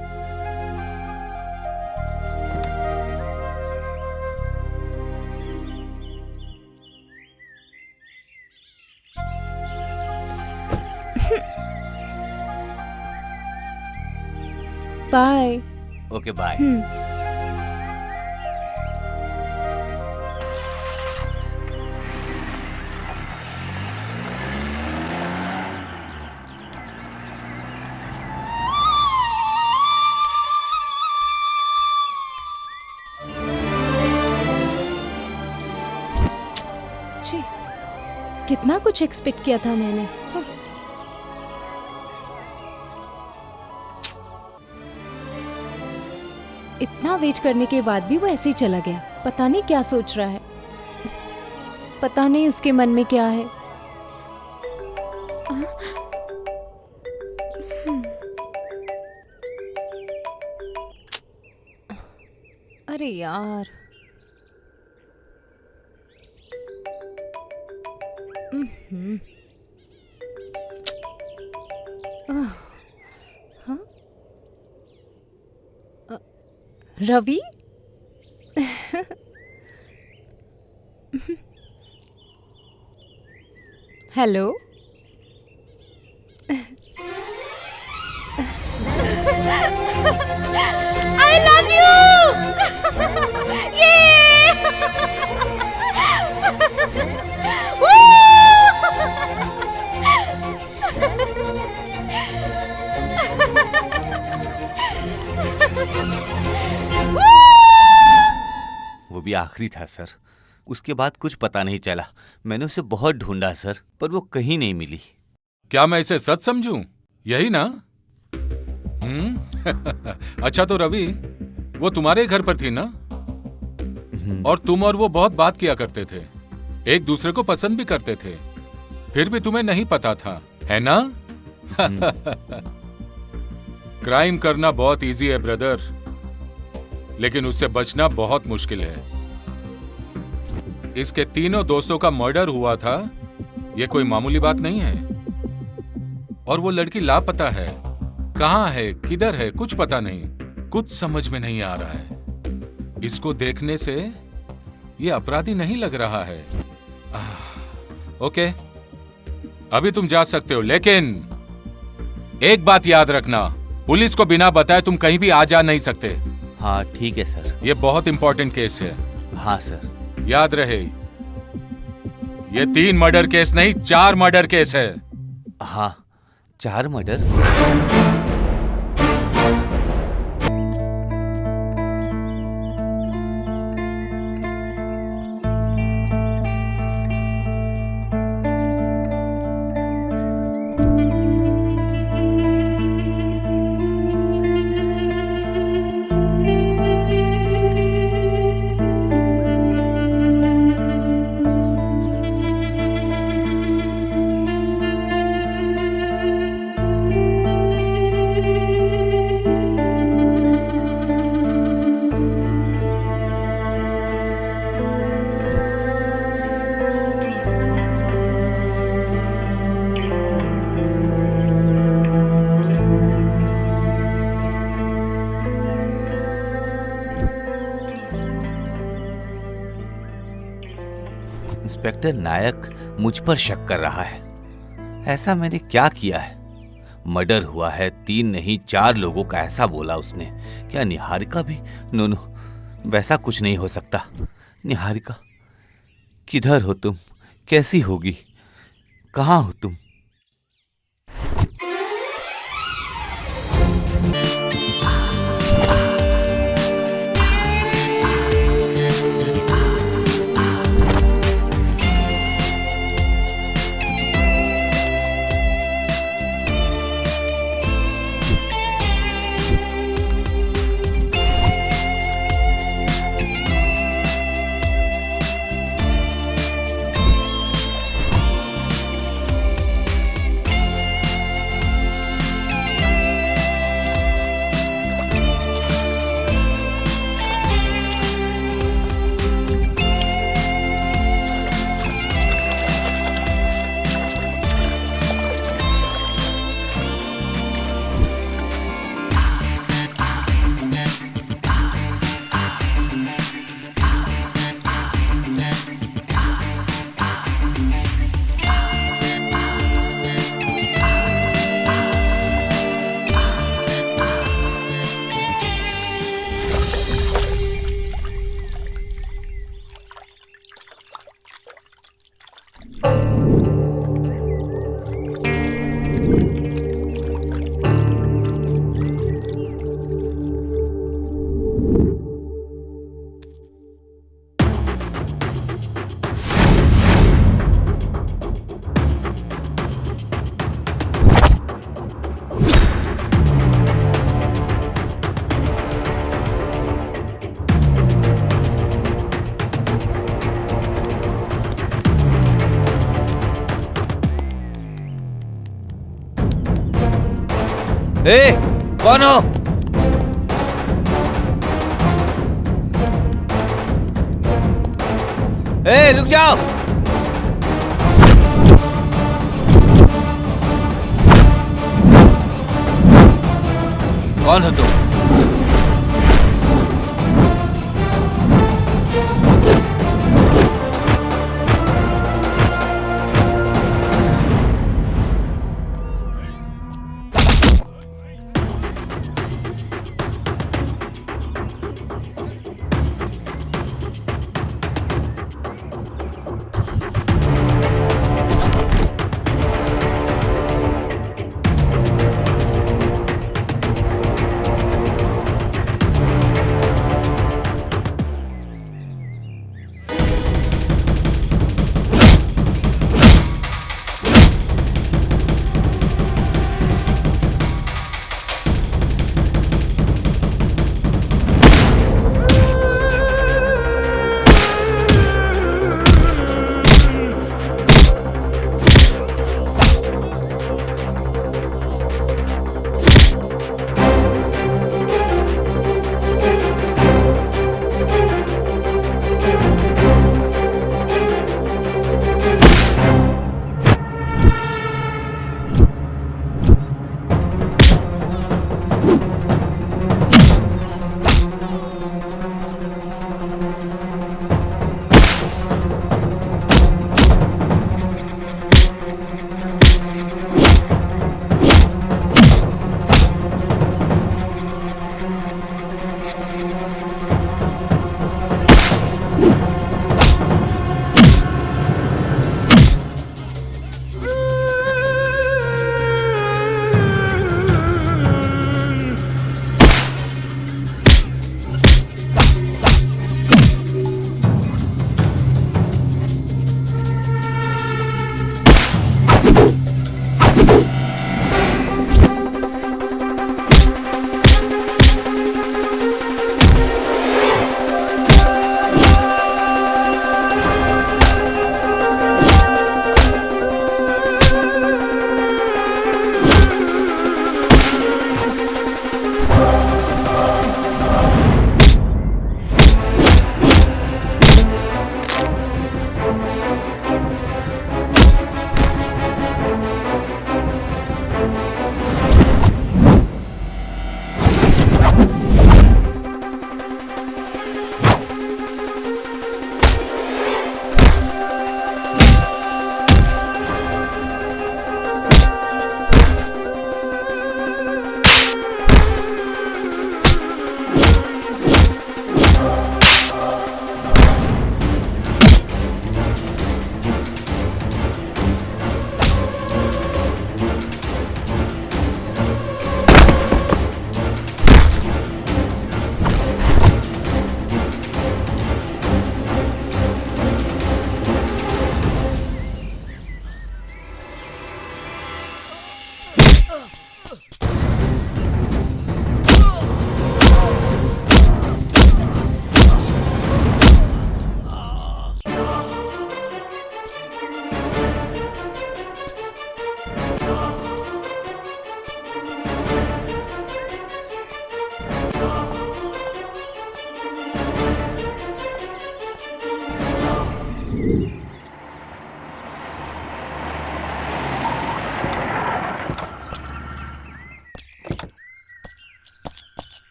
बाय। Okay bye. कितना कुछ एक्सपेक्ट किया था मैंने। इतना वेट करने के बाद भी वो ऐसे ही चला गया। पता नहीं क्या सोच रहा है, पता नहीं उसके मन में क्या है। अरे यार, हाँ? Ravi? Hello. I love you. वो भी आखिरी था सर। उसके बाद कुछ पता नहीं चला। मैंने उसे बहुत ढूंढा सर, पर वो कहीं नहीं मिली। क्या मैं इसे सच समझूं? यही ना? अच्छा तो रवि, वो तुम्हारे घर पर थी ना? और तुम और वो बहुत बात किया करते थे, एक दूसरे को पसंद भी करते थे, फिर भी तुम्हें नहीं पता था, है ना? क्राइम करना बहुत इजी है ब्रदर, लेकिन उससे बचना बहुत मुश्किल है। इसके तीनों दोस्तों का मर्डर हुआ था, यह कोई मामूली बात नहीं है। और वो लड़की लापता है, कहां है, किधर है, कुछ पता नहीं, कुछ समझ में नहीं आ रहा है। इसको देखने से ये अपराधी नहीं लग रहा है। ओके, अभी तुम जा सकते हो, लेकिन एक बात याद रखना, पुलिस को बिना बताए तुम कहीं भी आ जा नहीं सकते। हाँ ठीक है सर। ये बहुत इंपॉर्टेंट केस है। हाँ सर। याद रहे, ये 3 मर्डर केस नहीं, 4 मर्डर केस है। हाँ, 4 मर्डर। इंस्पेक्टर नायक मुझ पर शक कर रहा है। ऐसा मैंने क्या किया है? मर्डर हुआ है, 3 नहीं 4 लोगों का ऐसा बोला उसने। क्या निहारिका भी? नो, वैसा कुछ नहीं हो सकता। निहारिका, किधर हो तुम? कैसी होगी? कहाँ हो तुम? ए, कौन हो? ए, रुक जाओ। कौन हो तुम?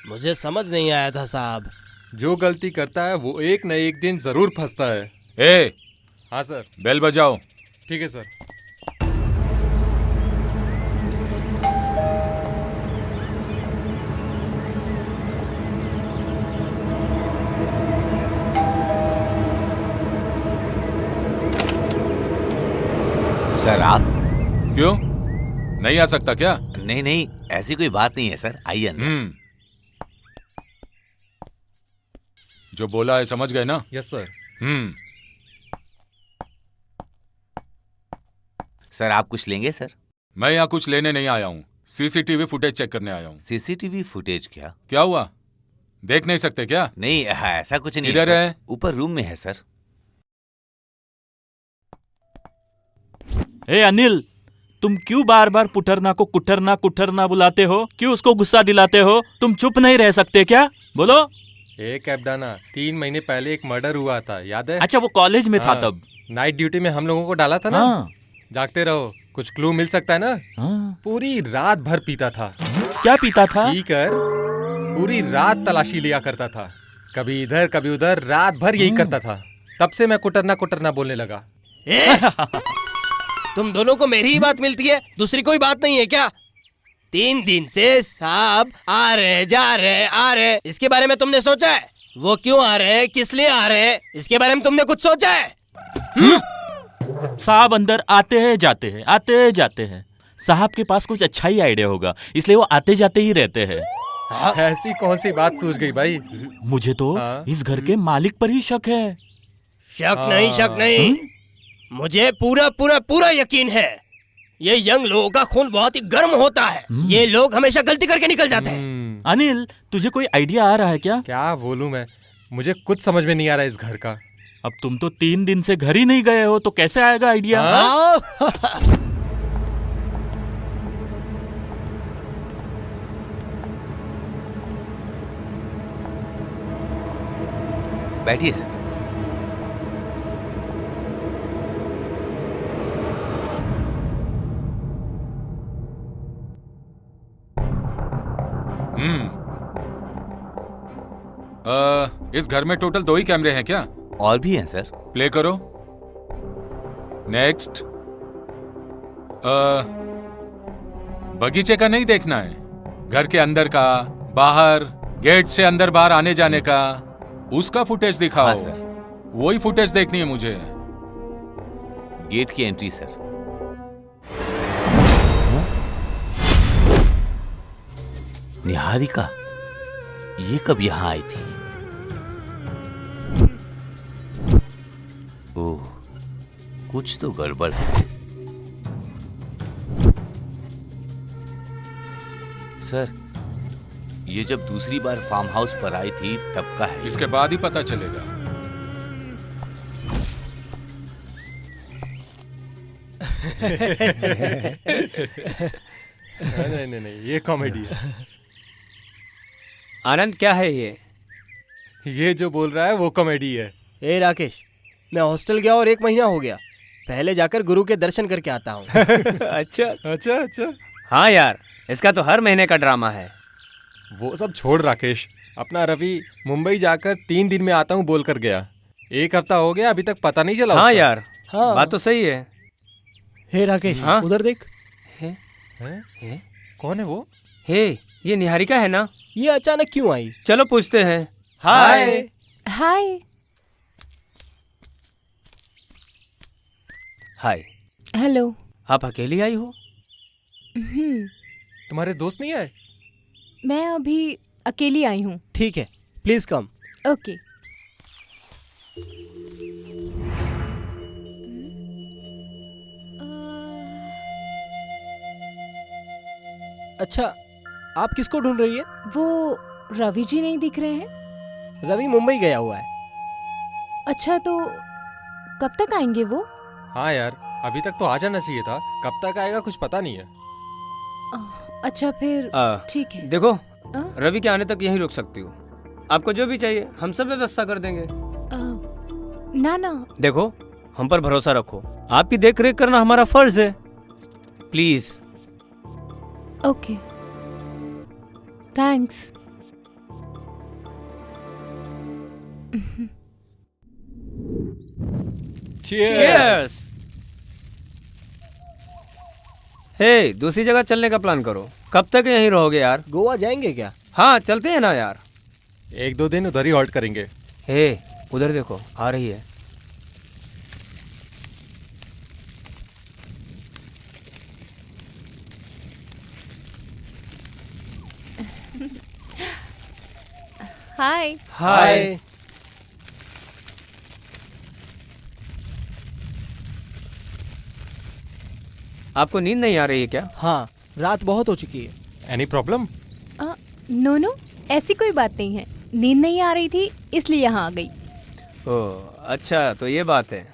मुझे समझ नहीं आया था साहब। जो गलती करता है वो एक न एक दिन जरूर फंसता है। ए, हाँ सर। बेल बजाओ। ठीक है सर। सर आप क्यों नहीं आ सकता क्या? नहीं नहीं, ऐसी कोई बात नहीं है सर, आइए अंदर। जो बोला है समझ गए ना? Yes sir. सर आप कुछ लेंगे सर? मैं यहाँ कुछ लेने नहीं आया हूँ, सीसीटीवी फुटेज चेक करने आया हूँ। सीसीटीवी फुटेज क्या? क्या हुआ, देख नहीं सकते क्या? नहीं ऐसा कुछ नहीं। किधर है? ऊपर रूम में है सर। ए अनिल, तुम क्यों बार बार पुटरना को कुटरना कुटरना बुलाते हो? क्यों उसको गुस्सा दिलाते हो? तुम चुप नहीं रह सकते क्या? बोलो। एक एबडाना 3 महीने पहले एक मर्डर हुआ था, याद है? अच्छा, वो कॉलेज में था तब। नाइट ड्यूटी में हम लोगों को डाला था ना। हाँ। जागते रहो, कुछ क्लू मिल सकता है ना। हाँ। पूरी रात भर पीता था। क्या पीता था? पी कर पूरी रात तलाशी लिया करता था, कभी इधर कभी उधर, रात भर यही करता था। तब से मैं कुटरना कुटरना बोलने लगा। तुम दोनों को मेरी ही बात मिलती है, दूसरी कोई बात नहीं है क्या? 3 दिन से साहब आ रहे जा रहे आ रहे, इसके बारे में तुमने सोचा है? वो क्यों आ रहे हैं, किस लिए आ रहे हैं, इसके बारे में तुमने कुछ सोचा है? साहब अंदर आते हैं जाते हैं, आते हैं जाते हैं। साहब के पास कुछ अच्छा ही आइडिया होगा, इसलिए वो आते जाते ही रहते हैं। ऐसी कौन सी बात सूझ गई भाई? मुझे तो इस घर के मालिक पर ही शक है। शक नहीं, मुझे पूरा पूरा पूरा यकीन है। ये यंग लोगों का खून बहुत ही गर्म होता है, ये लोग हमेशा गलती करके निकल जाते हैं। अनिल, तुझे कोई आइडिया आ रहा है क्या? क्या बोलूं मैं, मुझे कुछ समझ में नहीं आ रहा इस घर का। अब तुम तो 3 दिन से घर ही नहीं गए हो, तो कैसे आएगा आइडिया? बैठिए सर। इस घर में टोटल 2 ही कैमरे हैं क्या? और भी हैं सर। प्ले करो। नेक्स्ट। बगीचे का नहीं देखना है, घर के अंदर का, बाहर गेट से अंदर बाहर आने जाने का, उसका फुटेज दिखाओ। हाँ सर। वही फुटेज देखनी है मुझे। गेट की एंट्री सर। निहारिका ये कब यहां आई थी? ओह, कुछ तो गड़बड़ है। सर, ये जब दूसरी बार फार्म हाउस पर आई थी तब का है। इसके बाद ही पता चलेगा। नहीं, ये कॉमेडी है। आनंद, क्या है ये जो बोल रहा है वो कॉमेडी है। ए राकेश, मैं हॉस्टल गया और 1 महीना हो गया, पहले जाकर गुरु के दर्शन करके आता हूँ। अच्छा। हाँ यार, इसका तो हर महीने का ड्रामा है। वो सब छोड़ राकेश, अपना रवि मुंबई जाकर 3 दिन में आता हूँ बोल कर गया। 1 हफ्ता हो गया, अभी तक पता नहीं चला। हाँ उसका। यार, हाँ। बात तो सही है। हे राकेश, हाँ? उधर देख। है? कौन है वो? हे, ये निहारिका है ना? ये अचानक क्यों आई? चलो पूछते हैं। हाय। हाय। हाय। हेलो। आप अकेली आई हो? तुम्हारे दोस्त नहीं आए? मैं अभी अकेली आई हूँ। ठीक है, प्लीज कम। ओके। अच्छा, आप किसको ढूंढ रही है? वो रवि जी नहीं दिख रहे हैं? रवि मुंबई गया हुआ है। अच्छा, तो कब तक आएंगे वो? हाँ यार, अभी तक तो आ जाना चाहिए था, कब तक आएगा कुछ पता नहीं है। अच्छा फिर ठीक है। देखो, रवि के आने तक यहीं रुक सकती हो। आपको जो भी चाहिए हम सब व्यवस्था कर देंगे। ना। देखो, हम पर भरोसा रखो, आपकी देख रेख करना हमारा फर्ज है। प्लीज। Okay, thanks. Cheers! हे, दूसरी जगह चलने का प्लान करो। कब तक यहीं रहोगे यार? गोवा जाएंगे क्या? हाँ, चलते हैं ना यार। 1-2 दिन उधर ही हॉल्ट करेंगे। हे, उधर देखो, आ रही है। हाय। हाय। आपको नींद नहीं आ रही है क्या? हाँ, रात बहुत हो चुकी है। Any problem? नो, ऐसी कोई बात नहीं है। नींद नहीं आ रही थी इसलिए यहाँ आ गई। ओह, अच्छा, तो ये बात है।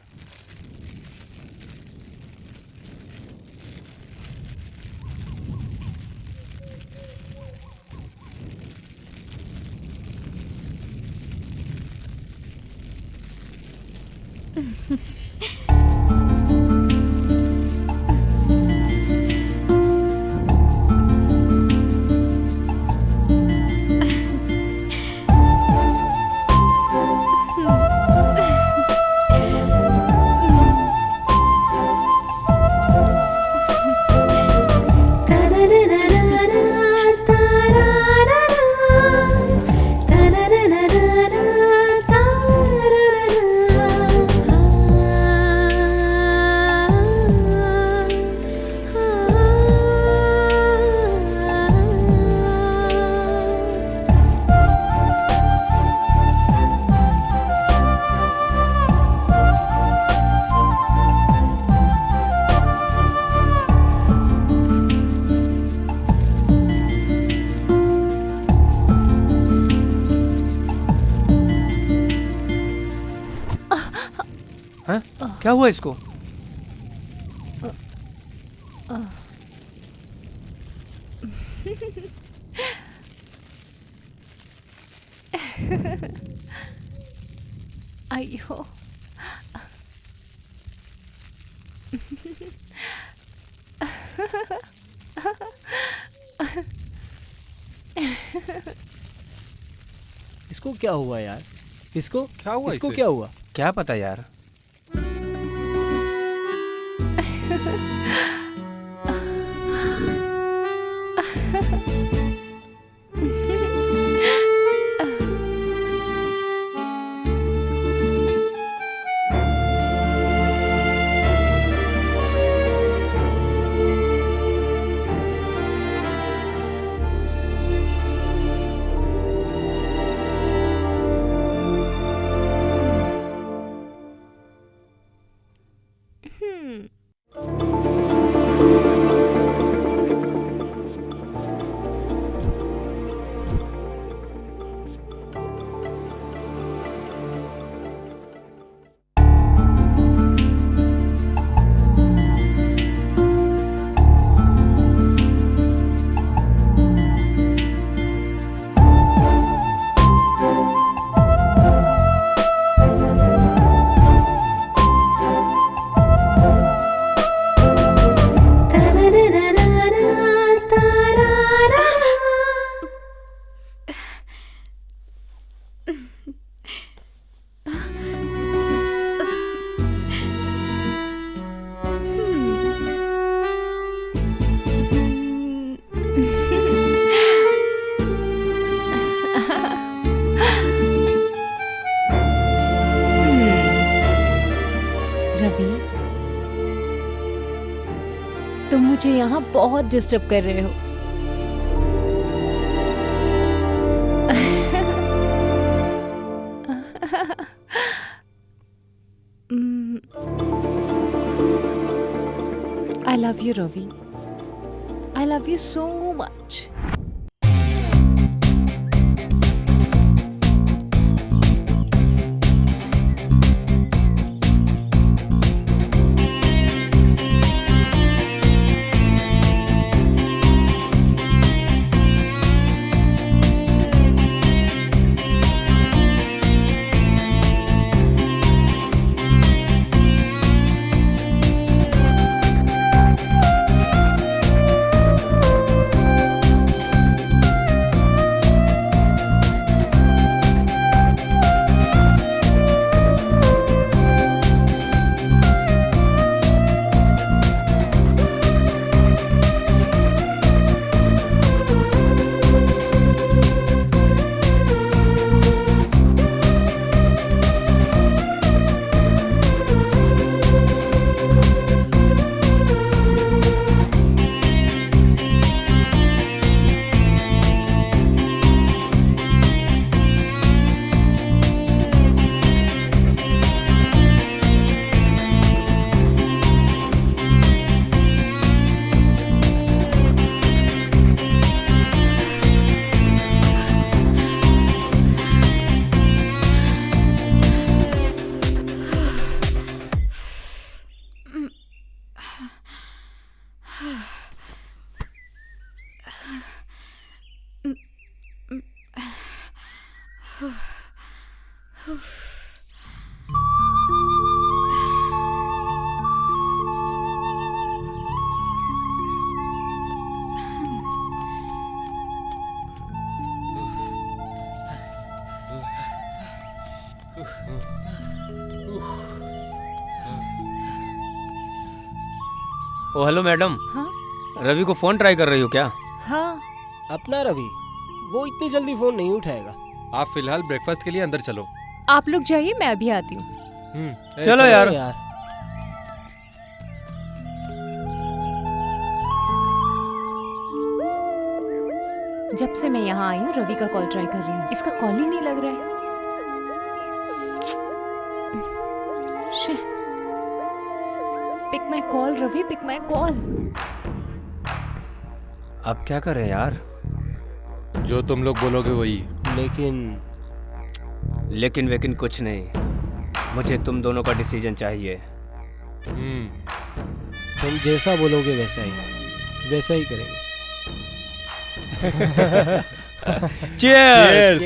हाँ? क्या हुआ इसको? अयो। इसको क्या हुआ यार? इसको क्या हुआ? इसको इसे? क्या हुआ? क्या पता यार। रवि, तुम मुझे यहाँ बहुत डिस्टर्ब कर रहे हो। I love you, Ravi. I love you so much. Oh hello madam. हाँ रवि को फोन ट्राई कर रही हो क्या? हाँ। अपना रवि वो इतनी जल्दी फोन नहीं उठाएगा। आप फिलहाल ब्रेकफास्ट के लिए अंदर चलो। आप लोग जाइए, मैं अभी आती हूँ। चलो यार। जब से मैं यहाँ आई हूँ रवि का कॉल ट्राई कर रही हूँ, इसका कॉल ही नहीं लग रहा है। Pick my call Ravi, pick my call. अब क्या करें यार? जो तुम लोग बोलोगे वही। लेकिन वेकिन कुछ नहीं, मुझे तुम दोनों का डिसीजन चाहिए। तुम जैसा बोलोगे वैसा ही करेंगे। Cheers!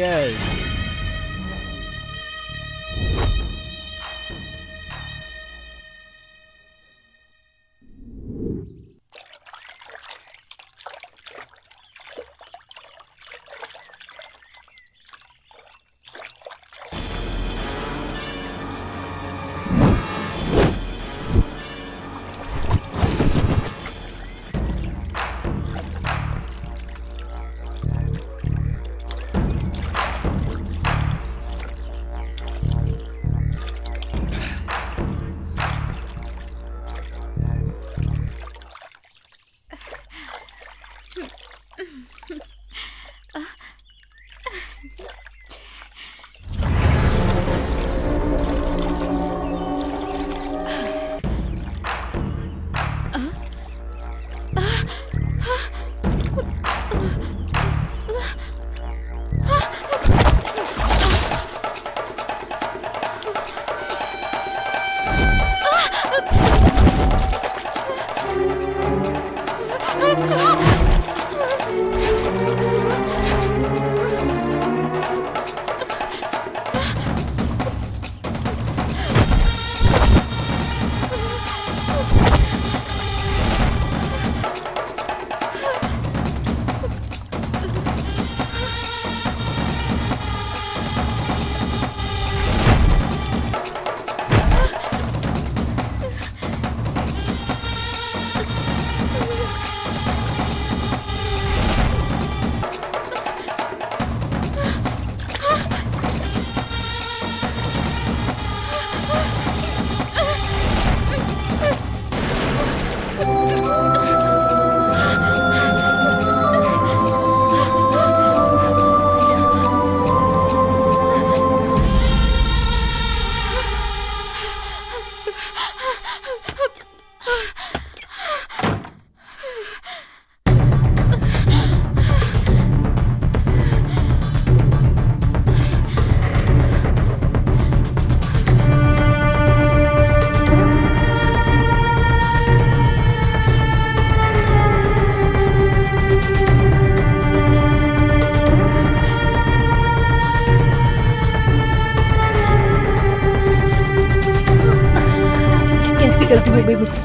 गलती हो गई मुझसे,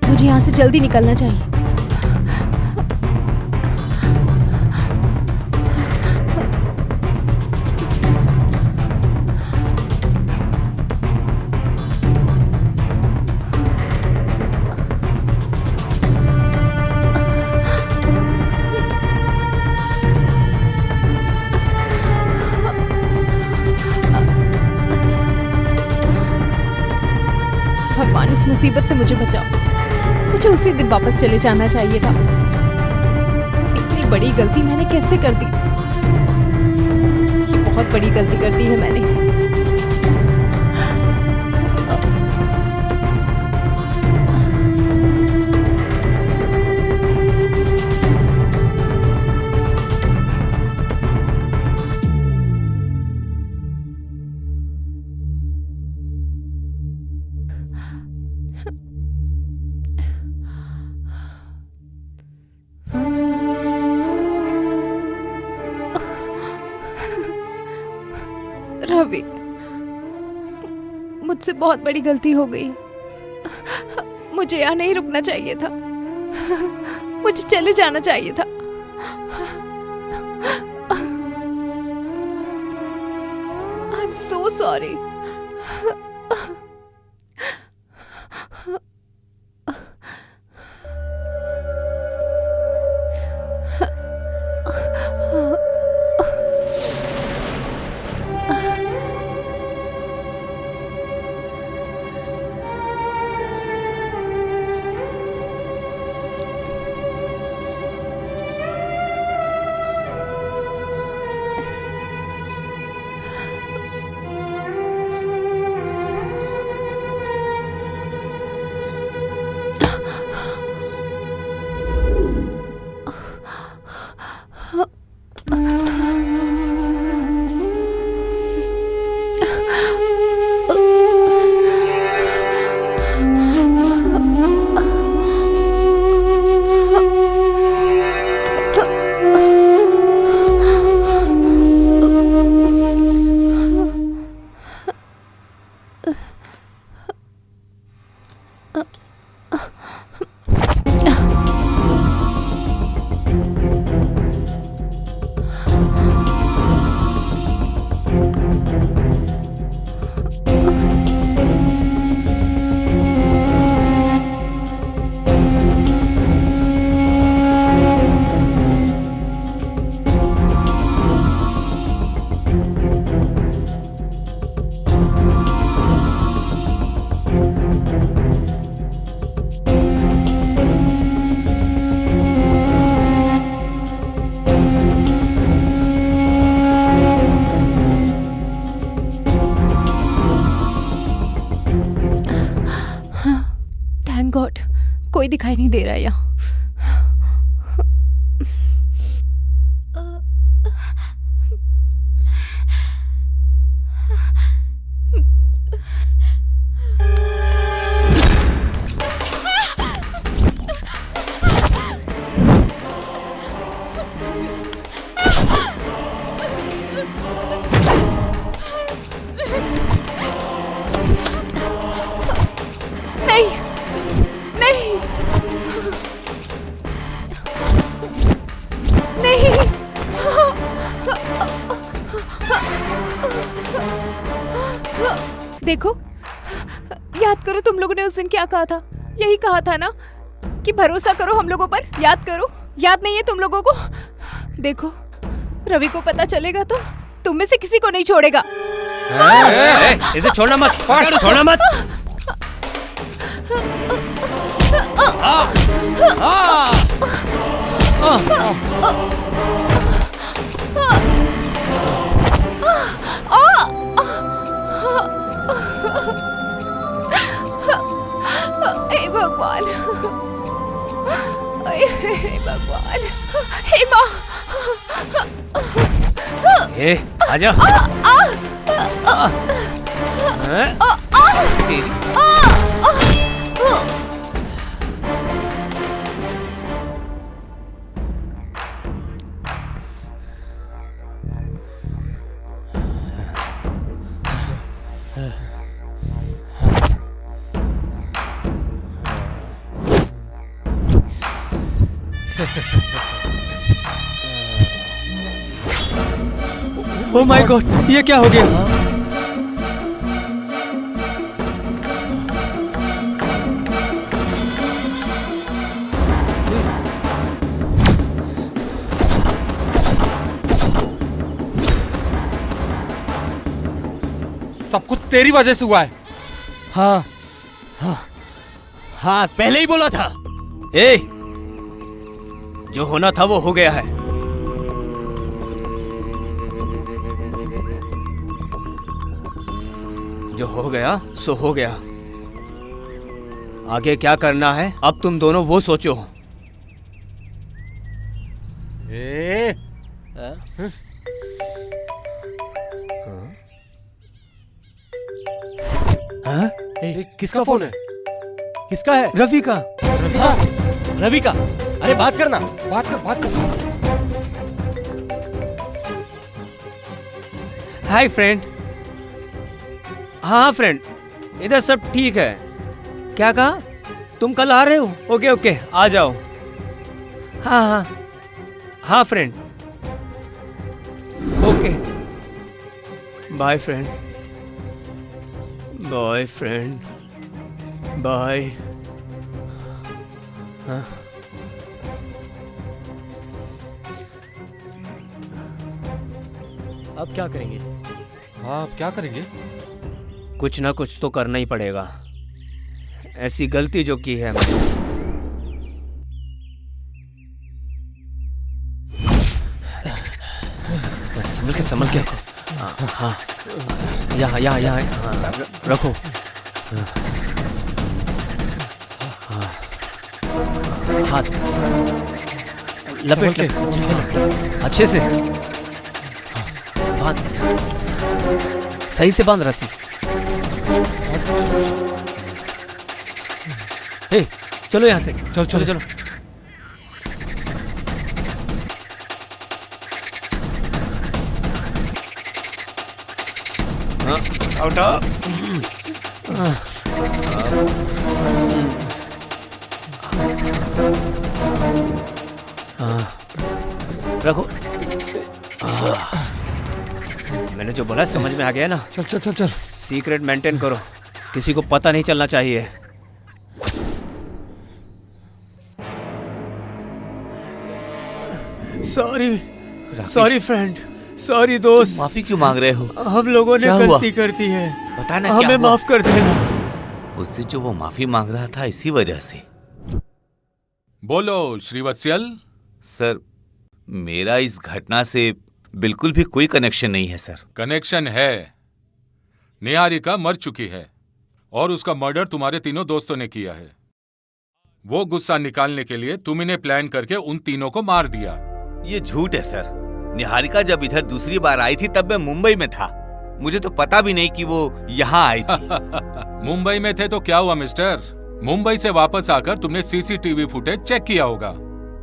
मुझे यहाँ से जल्दी निकलना चाहिए। भगवान इस मुसीबत से मुझे बचाओ। मुझे उसी दिन वापस चले जाना चाहिए था। इतनी बड़ी गलती मैंने कैसे कर दी? ये बहुत बड़ी गलती कर दी है मैंने। रवि। मुझसे बहुत बड़ी गलती हो गई। मुझे यहाँ नहीं रुकना चाहिए था, मुझे चले जाना चाहिए था। I am so sorry. Thank God, कोई दिखाई नहीं दे रहा है यहाँ। देखो, याद करो तुम लोगों ने उस दिन क्या कहा था। यही कहा था ना कि भरोसा करो हम लोगों पर। याद करो, याद नहीं है तुम लोगों को? देखो, रवि को पता चलेगा तो तुम में से किसी को नहीं छोड़ेगा। इसे छोड़ना मत, छोड़ना मत। हे भगवान, हे भगवान, हे माँ। ए, आजा। ओह माय गॉड, ये क्या हो गया? सब कुछ तेरी वजह से हुआ है। हाँ हाँ हाँ, पहले ही बोला था। ए, जो होना था वो हो गया है। जो हो गया सो हो गया। आगे क्या करना है अब तुम दोनों वो सोचो। हाँ? किसका फोन है? किसका है? रवि का। रवि का। अरे बात करना, बात कर। Hi friend. हाँ फ्रेंड, इधर सब ठीक है। क्या कहा? तुम कल आ रहे हो? ओके ओके, आ जाओ। हाँ हाँ हाँ friend, okay bye friend, bye friend, bye. हाँ अब क्या करेंगे? हाँ, अब क्या करेंगे? कुछ ना कुछ तो करना ही पड़ेगा। ऐसी गलती जो की है मैंने। संभल के हाँ, यहाँ रखो। हाँ, हाथ लपेट अच्छे से बांध, सही से बांध रस्सी से। हे, चलो यहाँ से, चलो। उठो। रखो। मैंने जो बोला समझ में आ गया ना? चल। सीक्रेट मेंटेन करो, किसी को पता नहीं चलना चाहिए। सॉरी फ्रेंड, सॉरी दोस्त। माफी क्यों मांग रहे हो? हम लोगों ने गलती कर दी है, बताना हमें माफ कर देना। उस दिन जो वो माफी मांग रहा था इसी वजह से। बोलो श्रीवत्सल। सर, मेरा इस घटना से बिल्कुल भी कोई कनेक्शन नहीं है सर। कनेक्शन है। निहारिका मर चुकी है और उसका मर्डर तुम्हारे तीनों दोस्तों ने किया है। वो गुस्सा निकालने के लिए तुम इन्हें प्लान करके उन तीनों को मार दिया। ये झूठ है सर। निहारिका जब इधर दूसरी बार आई थी तब मैं मुंबई में था। मुझे तो पता भी नहीं कि वो यहाँ आई थी। मुंबई में थे तो क्या हुआ मिस्टर? मुंबई से वापस आकर तुमने सीसीटीवी फुटेज चेक किया होगा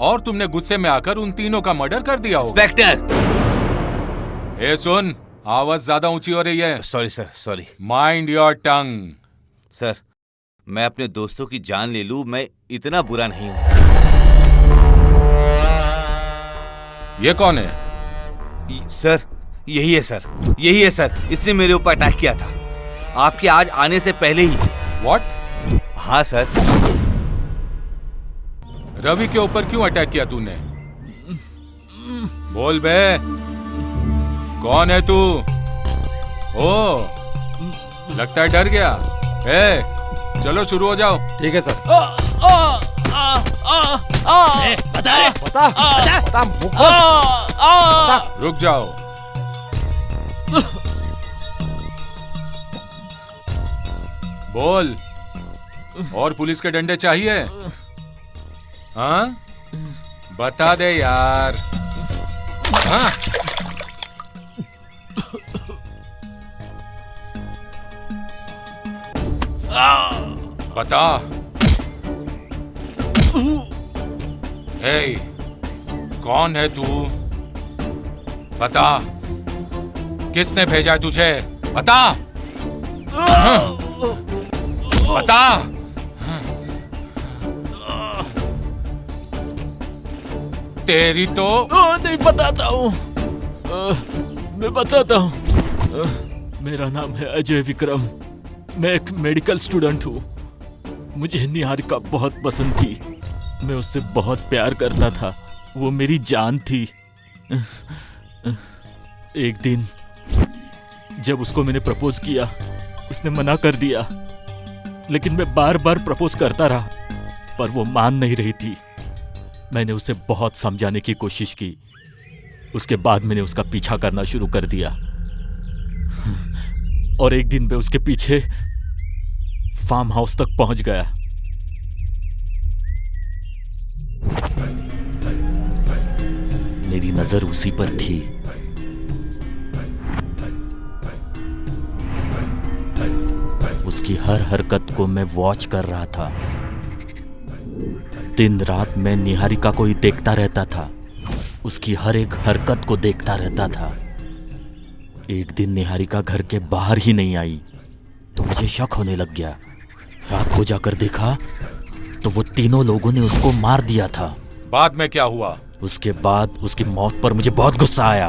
और तुमने गुस्से में आकर उन तीनों का मर्डर कर दिया होगा। इंस्पेक्टर! ए सुन, आवाज ज्यादा ऊंची हो रही है। Sorry sir, sorry. Mind your tongue. Sir, मैं अपने दोस्तों की जान ले लूं, मैं इतना बुरा नहीं हूं सर। ये कौन है? सर, यही है सर। इसने मेरे ऊपर अटैक किया था आपके आज आने से पहले ही। व्हाट? हाँ सर। रवि के ऊपर क्यों अटैक किया तूने? बोल बे, कौन है तू? ओ, लगता है डर गया। ए, चलो शुरू हो जाओ। ठीक है सर। बता मुख खोल। रुक जाओ। बोल, और पुलिस के डंडे चाहिए? हाँ, बता दे यार। हाँ? बता। हे, कौन है तू? बता, किसने भेजा है तुझे? बता। हाँ? बता। तेरी तो नहीं बताता हूँ। मैं बताता हूँ। मेरा नाम है अजय विक्रम। मैं एक मेडिकल स्टूडेंट हूँ। मुझे निहारिका बहुत पसंद थी। मैं उससे बहुत प्यार करता था। वो मेरी जान थी। एक दिन जब उसको मैंने प्रपोज किया, उसने मना कर दिया। लेकिन मैं बार बार प्रपोज करता रहा, पर वो मान नहीं रही थी। मैंने उसे बहुत समझाने की कोशिश की। उसके बाद मैंने उसका पीछा करना शुरू कर दिया। और एक दिन मैं उसके पीछे फार्म हाउस तक पहुंच गया। मेरी नजर उसी पर थी। उसकी हर हरकत को मैं वॉच कर रहा था। दिन रात मैं निहारिका को ही देखता रहता था। उसकी हर एक हरकत को देखता रहता था। एक दिन निहारिका घर के बाहर ही नहीं आई तो मुझे शक होने लग गया। रात को जाकर देखा तो वो तीनों लोगों ने उसको मार दिया था। बाद में क्या हुआ? उसके बाद उसकी मौत पर मुझे बहुत गुस्सा आया।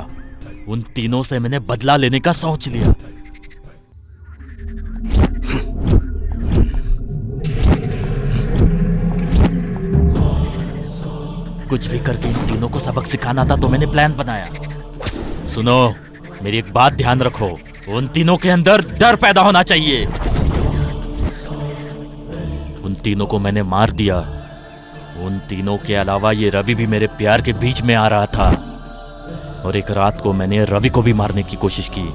उन तीनों से मैंने बदला लेने का सोच लिया। कुछ भी करके इन तीनों को सबक सिखाना था, तो मैंने प्लान बनाया। सुनो, मेरी एक बात ध्यान रखो, उन तीनों के अंदर डर पैदा होना चाहिए। उन तीनों को मैंने मार दिया। उन तीनों के अलावा ये रवि भी मेरे प्यार के बीच में आ रहा था, और एक रात को मैंने रवि को भी मारने की कोशिश की।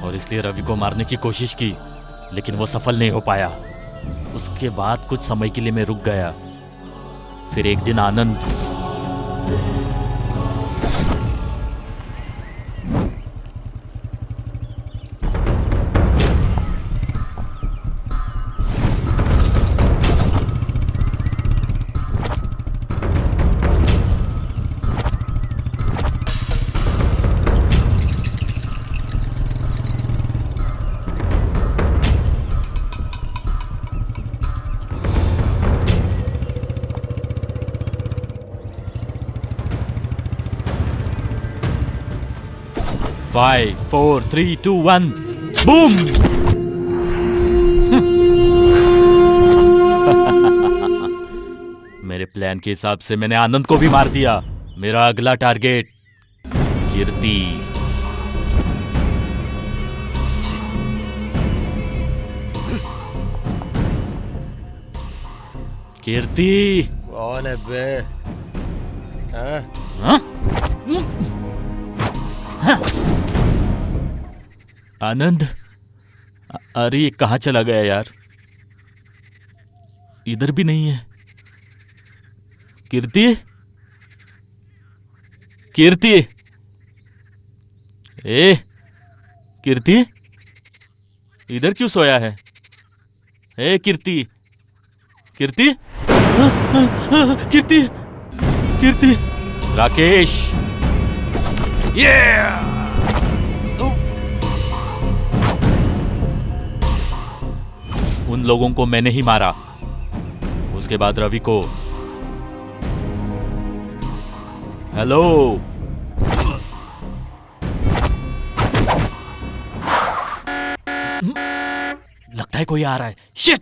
और इसलिए रवि को मारने की कोशिश की, लेकिन वो सफल नहीं हो पाया। उसके बाद कुछ समय के लिए मैं रुक गया। फिर एक दिन आनंद Five, 4, 3, 2, 1, boom! मेरे प्लान के हिसाब से मैंने आनंद को भी मार दिया। मेरा अगला टारगेट कीर्ति। कीर्ति कौन है बे? हाँ? हाँ? आनंद, अरे ये कहाँ चला गया यार? इधर भी नहीं है। कीर्ति, कीर्ति, ए कीर्ति, इधर क्यों सोया है? ए कीर्ति, कीर्ति, कीर्ति, कीर्ति, राकेश, उन लोगों को मैंने ही मारा। उसके बाद रवि को। हेलो, लगता है कोई आ रहा है। Shit,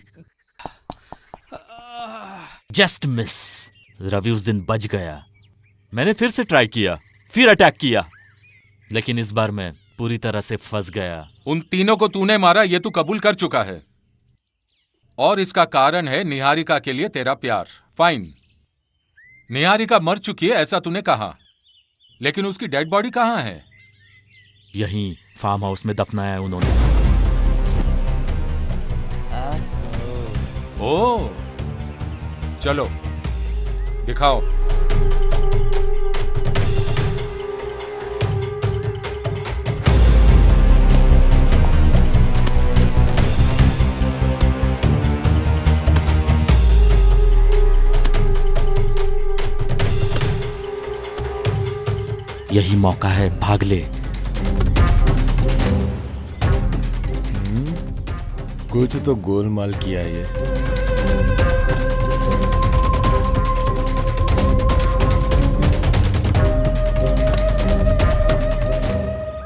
just miss. रवि उस दिन बच गया। मैंने फिर से ट्राई किया, फिर अटैक किया, लेकिन इस बार मैं पूरी तरह से फंस गया। उन तीनों को तूने मारा, ये तू कबूल कर चुका है, और इसका कारण है निहारिका के लिए तेरा प्यार। फाइन, निहारिका मर चुकी है ऐसा तूने कहा, लेकिन उसकी डेड बॉडी कहाँ है? यहीं फार्म हाउस में दफनाया है उन्होंने। ओ, चलो दिखाओ। यही मौका है, भाग ले। कुछ तो गोलमाल किया ये।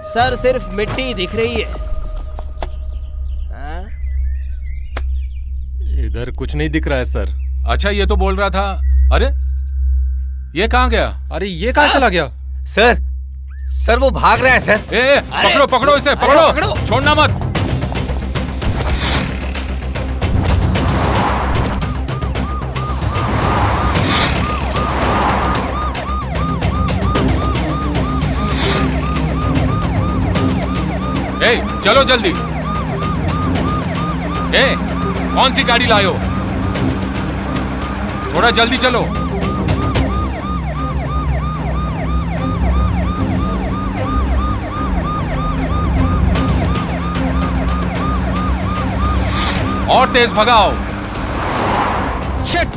सर सिर्फ मिट्टी दिख रही है। हाँ? इधर कुछ नहीं दिख रहा है सर। अच्छा, ये तो बोल रहा था। अरे ये कहाँ गया? अरे ये कहाँ चला गया? सर वो भाग रहा है सर। ए, पकड़ो पकड़ो इसे, पकड़ो, छोड़ना मत। ए, चलो जल्दी। ए, कौन सी गाड़ी लाए हो? थोड़ा जल्दी चलो। और तेज भगाओ। शिट!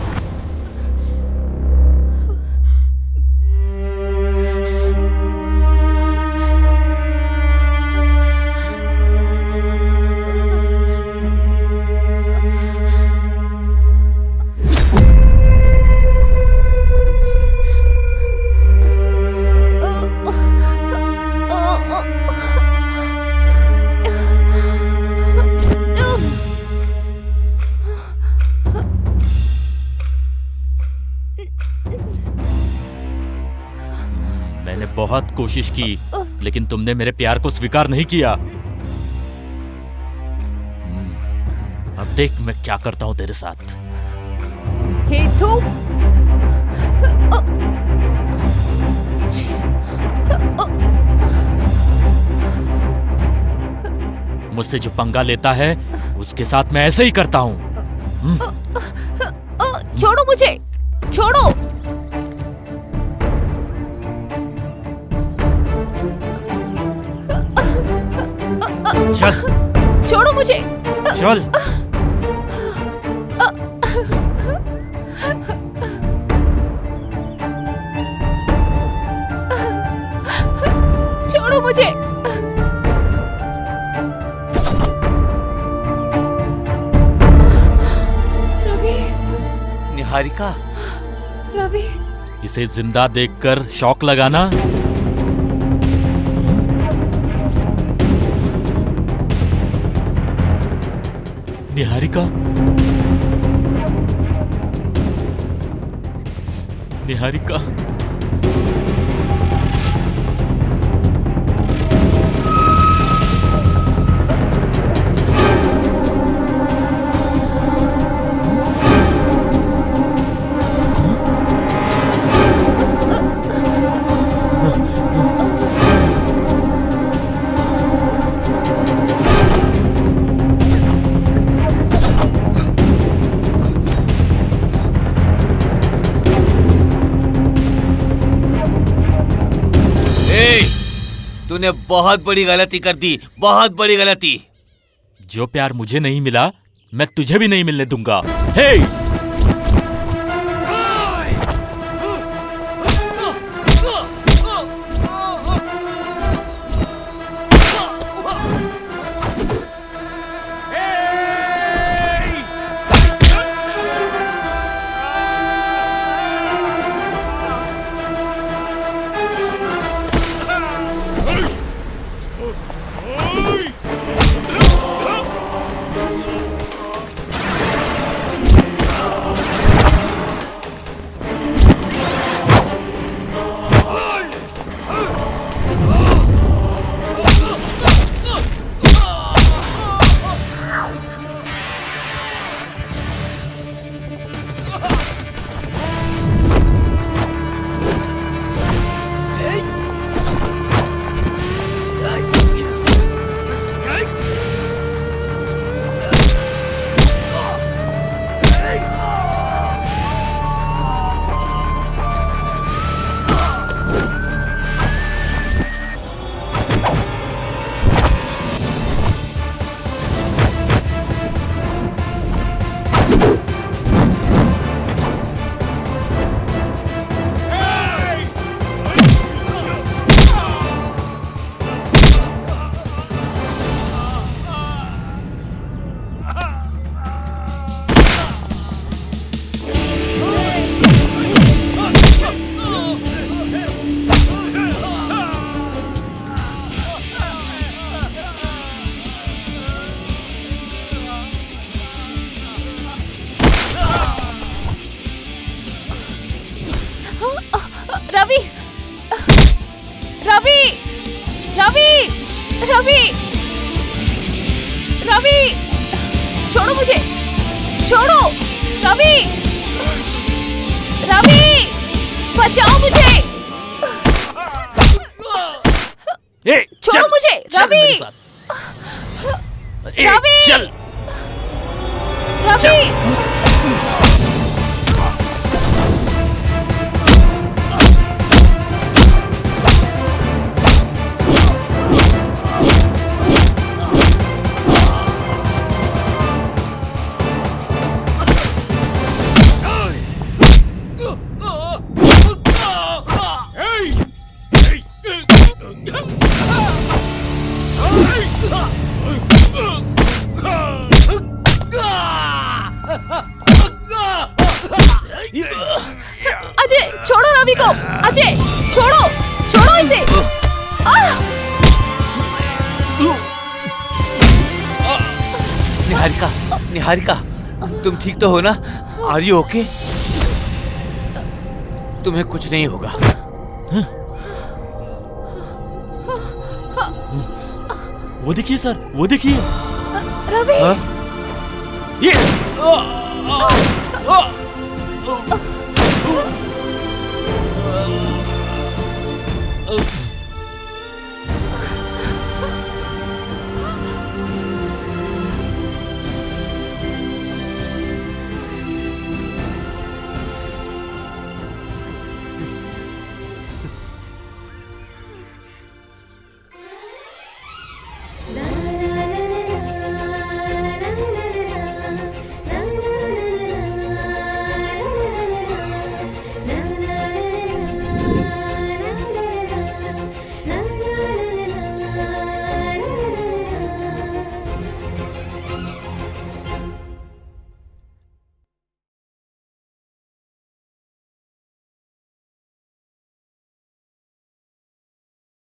बहुत कोशिश की, लेकिन तुमने मेरे प्यार को स्वीकार नहीं किया। अब देख मैं क्या करता हूं तेरे साथ। हेतु, मुझसे जो पंगा लेता है उसके साथ मैं ऐसे ही करता हूं। छोड़ो मुझे, छोड़ो। चल, छोड़ो मुझे। चल। छोड़ो मुझे। रवि, निहारिका, रवि, इसे जिंदा देखकर शौक लगाना। निहारिका, निहारिका, तूने बहुत बड़ी गलती कर दी, बहुत बड़ी गलती। जो प्यार मुझे नहीं मिला मैं तुझे भी नहीं मिलने दूंगा। हे! रवि, रवि, रवि, रवि, रवि, छोड़ो मुझे, छोड़ो। रवि, रवि, बचाओ मुझे। छोड़ो मुझे, रवि, रवि, चल, रवि। अजय, छोड़ो रवि को। अजय, छोड़ो, छोड़ो इसे। निहारिका, निहारिका, तुम ठीक तो हो ना? Are you okay? तुम्हें कुछ नहीं होगा। वो देखिए सर, वो देखिए। रवि। ये